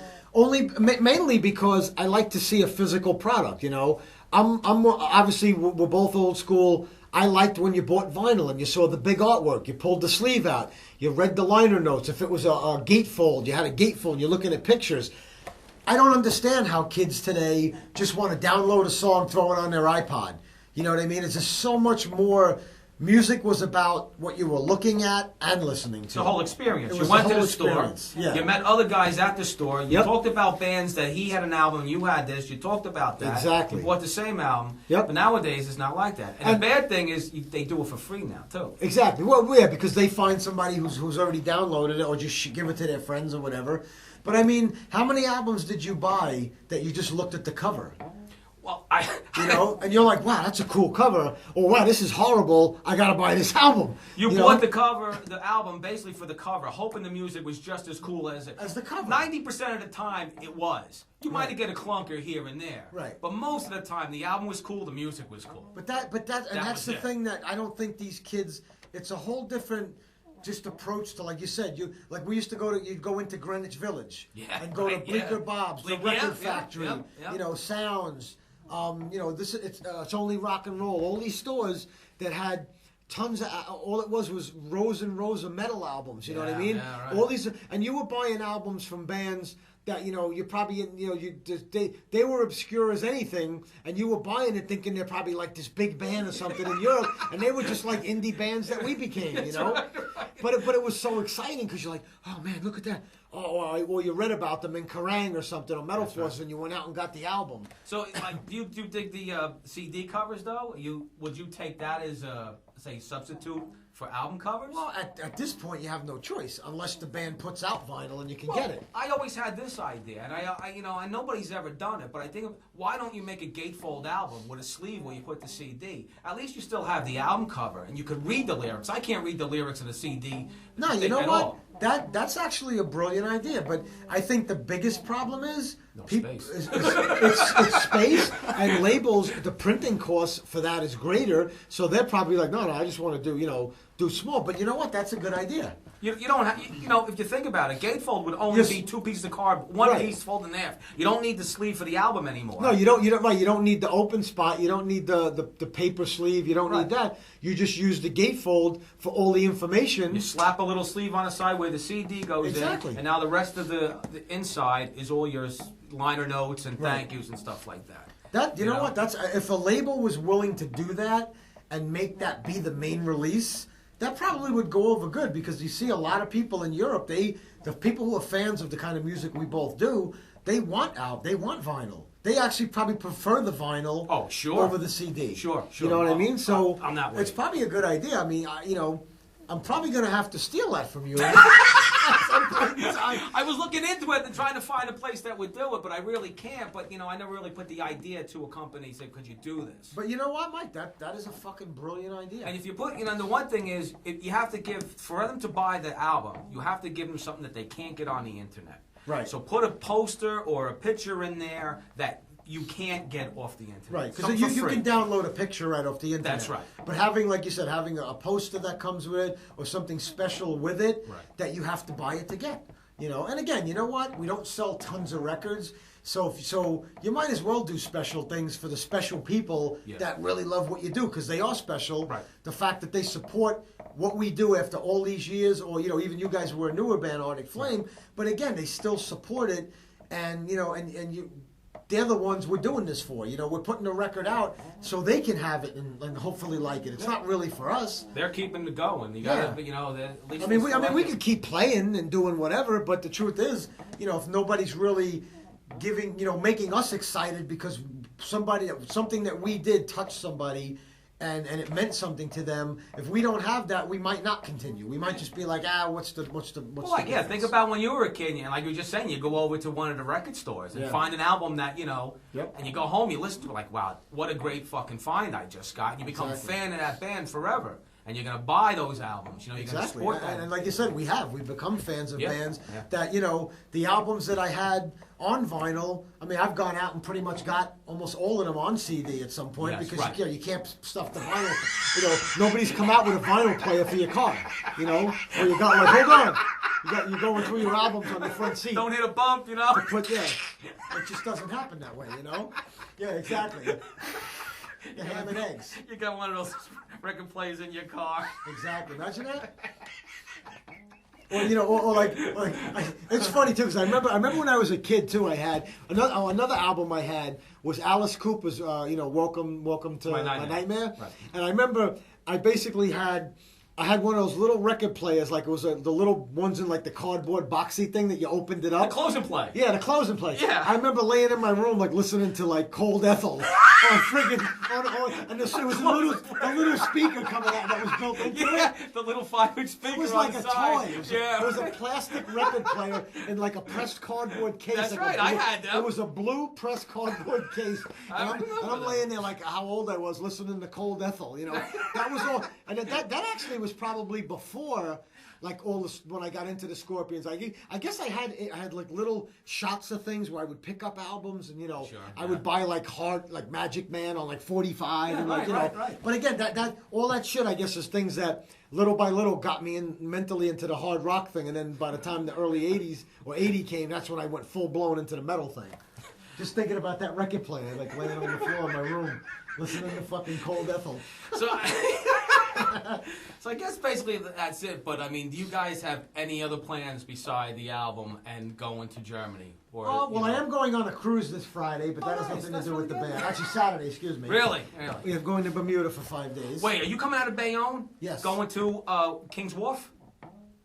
mainly because I like to see a physical product. I'm obviously we're both old school. I liked when you bought vinyl and you saw the big artwork. You pulled the sleeve out. You read the liner notes. If it was a gatefold, you had a gatefold. You're looking at pictures. I don't understand how kids today just want to download a song, throw it on their iPod. You know what I mean? It's just so much more. Music was about what you were looking at and listening to. The whole experience. You went to the store. Yeah. You met other guys at the store. You talked about bands that he had an album, you had this. You talked about that. Exactly. You bought the same album. Yep. But nowadays, it's not like that. And the bad thing is they do it for free now, too. Exactly. Well, yeah, because they find somebody who's already downloaded it or just give it to their friends or whatever. But, I mean, how many albums did you buy that you just looked at the cover? Well, and you're like, wow, that's a cool cover, or wow, this is horrible, I gotta buy this album. You bought the album basically for the cover, hoping the music was just as cool as the cover. 90% of the time, it was. You might get a clunker here and there, right? But most of the time, the album was cool, the music was cool. But that's the thing that I don't think these kids. It's a whole different. Just approach to, like you said, we used to you'd go into Greenwich Village and go to Bleecker Bob's, the record factory, Sounds. It's only rock and roll. All these stores that had tons of, all it was rows and rows of metal albums. You know what I mean? Yeah, right. All these, and you were buying albums from bands that you probably they were obscure as anything, and you were buying it thinking they're probably like this big band or something in Europe, and they were just like indie bands that we became. But it was so exciting because you're like, oh man, look at that. Or you read about them in Kerrang or something on Metal Force, and you went out and got the album. So, do you dig the CD covers though? Would you take that as a substitute for album covers? Well, at this point, you have no choice unless the band puts out vinyl and you can get it. I always had this idea, and nobody's ever done it. But I think, why don't you make a gatefold album with a sleeve where you put the CD? At least you still have the album cover, and you could read the lyrics. I can't read the lyrics of the CD. No, you know what? That's actually a brilliant idea, but I think the biggest problem is space. It's space, and labels. The printing cost for that is greater, so they're probably like, no, I just want to do small. But you know what? That's a good idea. You don't have, if you think about it, gatefold would only be two pieces of card, one piece folded in half. You don't need the sleeve for the album anymore. No, you don't. You don't need the open spot. You don't need the paper sleeve. You don't need that. You just use the gatefold for all the information. You slap a little sleeve on the side where the CD goes in, and now the rest of the inside is all your liner notes and thank yous and stuff like that. You know what? That's if a label was willing to do that and make that be the main release. That probably would go over good, because you see a lot of people in Europe, the people who are fans of the kind of music we both do, they want vinyl. They actually probably prefer the vinyl over the CD. Sure. You know what I mean? So I'm that way. It's probably a good idea. I mean, I'm probably going to have to steal that from you. I was looking into it and trying to find a place that would do it, but I really can't. But I never really put the idea to a company and said, "Could you do this?" But you know what, Mike? That is a fucking brilliant idea. And if you put, the one thing is, you have to give for them to buy the album. You have to give them something that they can't get on the internet. Right. So put a poster or a picture in there that you can't get off the internet. Right, because you can download a picture right off the internet. That's right. But having, like you said, having a poster that comes with it or something special with it that you have to buy it to get. And again, you know what? We don't sell tons of records. So you might as well do special things for the special people that really love what you do, because they are special. Right. The fact that they support what we do after all these years, or even you guys were a newer band, Arctic Flame, but again, they still support it, and they're the ones we're doing this for. You know, we're putting the record out so they can have it and hopefully like it. It's not really for us. They're keeping it going. You gotta, you know, at least we could keep playing and doing whatever, but the truth is, you know, if nobody's really giving, you know, making us excited because something that we did touched somebody. And it meant something to them. If we don't have that, we might not continue. We might just be like, what's the yeah, think about when you were a kid, and like you were just saying, you go over to one of the record stores and find an album that, you know, and you go home, you listen to it like, wow, what a great fucking find I just got. And you become a fan of that band forever. And you're going to buy those albums. You know, you're going to support them. And like you said, we've become fans of bands that, you know, the albums that I had on vinyl, I mean, I've gone out and pretty much got almost all of them on CD at some point because you can't stuff the vinyl. You know, nobody's come out with a vinyl player for your car, you know, or you got like, hold on. You're going through your albums on the front seat. Don't hit a bump, you know. It just doesn't happen that way, you know. Yeah, exactly. The ham and eggs. You got one of those record players in your car. Exactly. Imagine that. Or you know, or like it's funny too because I remember when I was a kid too. I had another album I had was Alice Cooper's you know, Welcome to My Nightmare. Right. And I remember I basically had one of those little record players, like it was the little ones in like the cardboard boxy thing that you opened it up. The close and play. Yeah, the close and play. Yeah. I remember laying in my room like listening to like Cold Ethel. And there was a little speaker coming out that was built into it. The little 5-inch speaker. It was like a toy. It was a plastic record player in like a pressed cardboard case. That's right, I had them. It was a blue pressed cardboard case. And I'm laying there like how old I was listening to Cold Ethel. You know, that was all. And that actually was probably before. Like all this, when I got into the Scorpions, I guess I had like little shots of things where I would pick up albums and, you know, I would buy like Magic Man on like 45 and like, you know. Right. But again, that all that shit, I guess, is things that little by little got me mentally into the hard rock thing. And then by the time the early 80s or 80 came, that's when I went full blown into the metal thing. Just thinking about that record player, like laying on the floor in my room, listening to fucking Cold Ethel. So I guess basically that's it. But I mean, do you guys have any other plans beside the album and going to Germany? Or, I am going on a cruise this Friday, but that has nothing to do with the band. Actually, Saturday, excuse me. Really? We are going to Bermuda for 5 days. Wait, are you coming out of Bayonne? Yes. Going to King's Wharf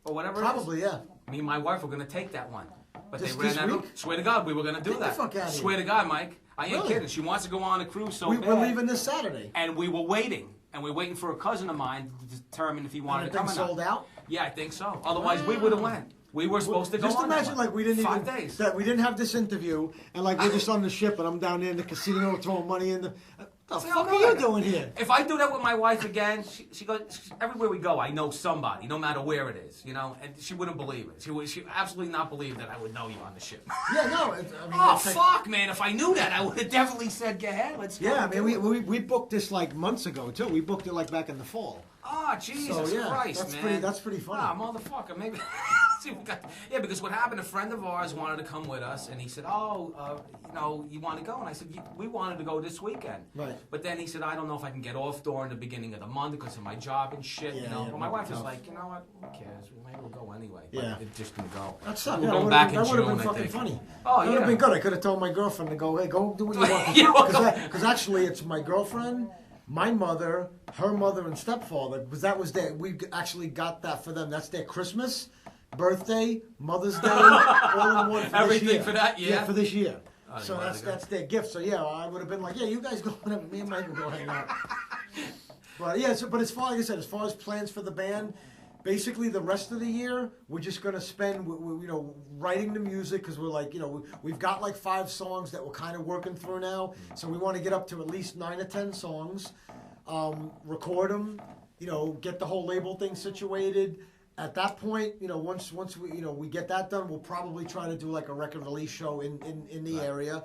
or whatever? Probably, yeah. Me and my wife were going to take that one, but this they ran out of. Swear to God, we were going to do that. Get the fuck out of here. Swear to God, Mike. I ain't Really? kidding. She wants to go on a cruise so bad. We're leaving this Saturday. And we were waiting. And we're waiting for a cousin of mine to determine if he wanted to come or not. Sold out? Yeah, I think so. Otherwise, we would have went. We were supposed to go just on imagine like we didn't 5 days. That we didn't have this interview and like we're just on the ship and I'm down there in the casino throwing money in the. What the fuck are you doing here? If I do that with my wife again, she goes everywhere we go. I know somebody, no matter where it is, you know. And she wouldn't believe it. She would absolutely not believe that I would know you on the ship. Yeah, no. Fuck, man! If I knew that, I would have definitely said, "Go ahead, let's go." Yeah, I mean, we booked this like months ago too. We booked it like back in the fall. Oh, Jesus Christ, man! That's pretty funny. Motherfucker, maybe. Because what happened? A friend of ours wanted to come with us, and he said, you want to go? And I said, we wanted to go this weekend. Right. But then he said, I don't know if I can get off during the beginning of the month because of my job and shit. But my wife was like, you know what? Who cares? Maybe we'll go anyway. But it just didn't go. That's We're going back in June. That would have been fucking funny. Oh, that would have been good. I could have told my girlfriend to go. Hey, go do what you want. Because actually, it's my girlfriend, my mother, her mother, and stepfather. Because that was we actually got that for them. That's their Christmas, birthday, Mother's Day, all in one for everything this year. For that year? Yeah, for this year. So that's their gift. So yeah, I would have been like, yeah, you guys go, whatever. Me and Mike will go hang out. But yeah, but as far as plans for the band, basically the rest of the year we're just gonna spend, writing the music because we're like, we've got like 5 songs that we're kind of working through now. So we want to get up to at least 9 or 10 songs, record them, get the whole label thing situated. At that point, once we get that done, we'll probably try to do like a record release show in the area,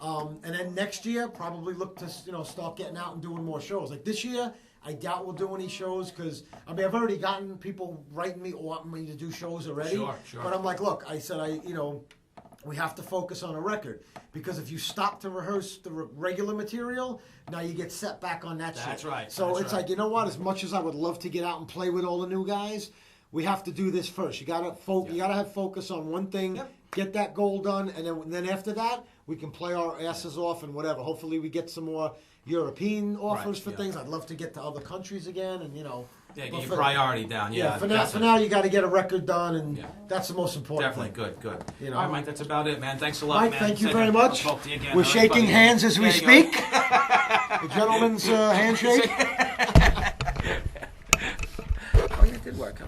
and then next year probably look to start getting out and doing more shows. Like this year, I doubt we'll do any shows because I've already gotten people writing me or wanting me to do shows already. Sure. But I'm like, look, I said we have to focus on a record because if you stop to rehearse the regular material, now you get set back on that shit. That's right. So it's like, you know what? As much as I would love to get out and play with all the new guys, we have to do this first. You gotta have focus on one thing. Yep. get that goal done, and then after that, we can play our asses off and whatever. Hopefully, we get some more European offers for things. I'd love to get to other countries again, and Yeah, get your priority down. Yeah, for now, you got to get a record done, and that's the most important. Definitely, thing. good. You know? All right, Mike, that's about it, man. Thanks a lot, Mike, man. thank you very much. I'll talk to you again. We're All right, shaking buddy. hands as we There you speak. go. The gentleman's handshake. Oh, yeah, it did work.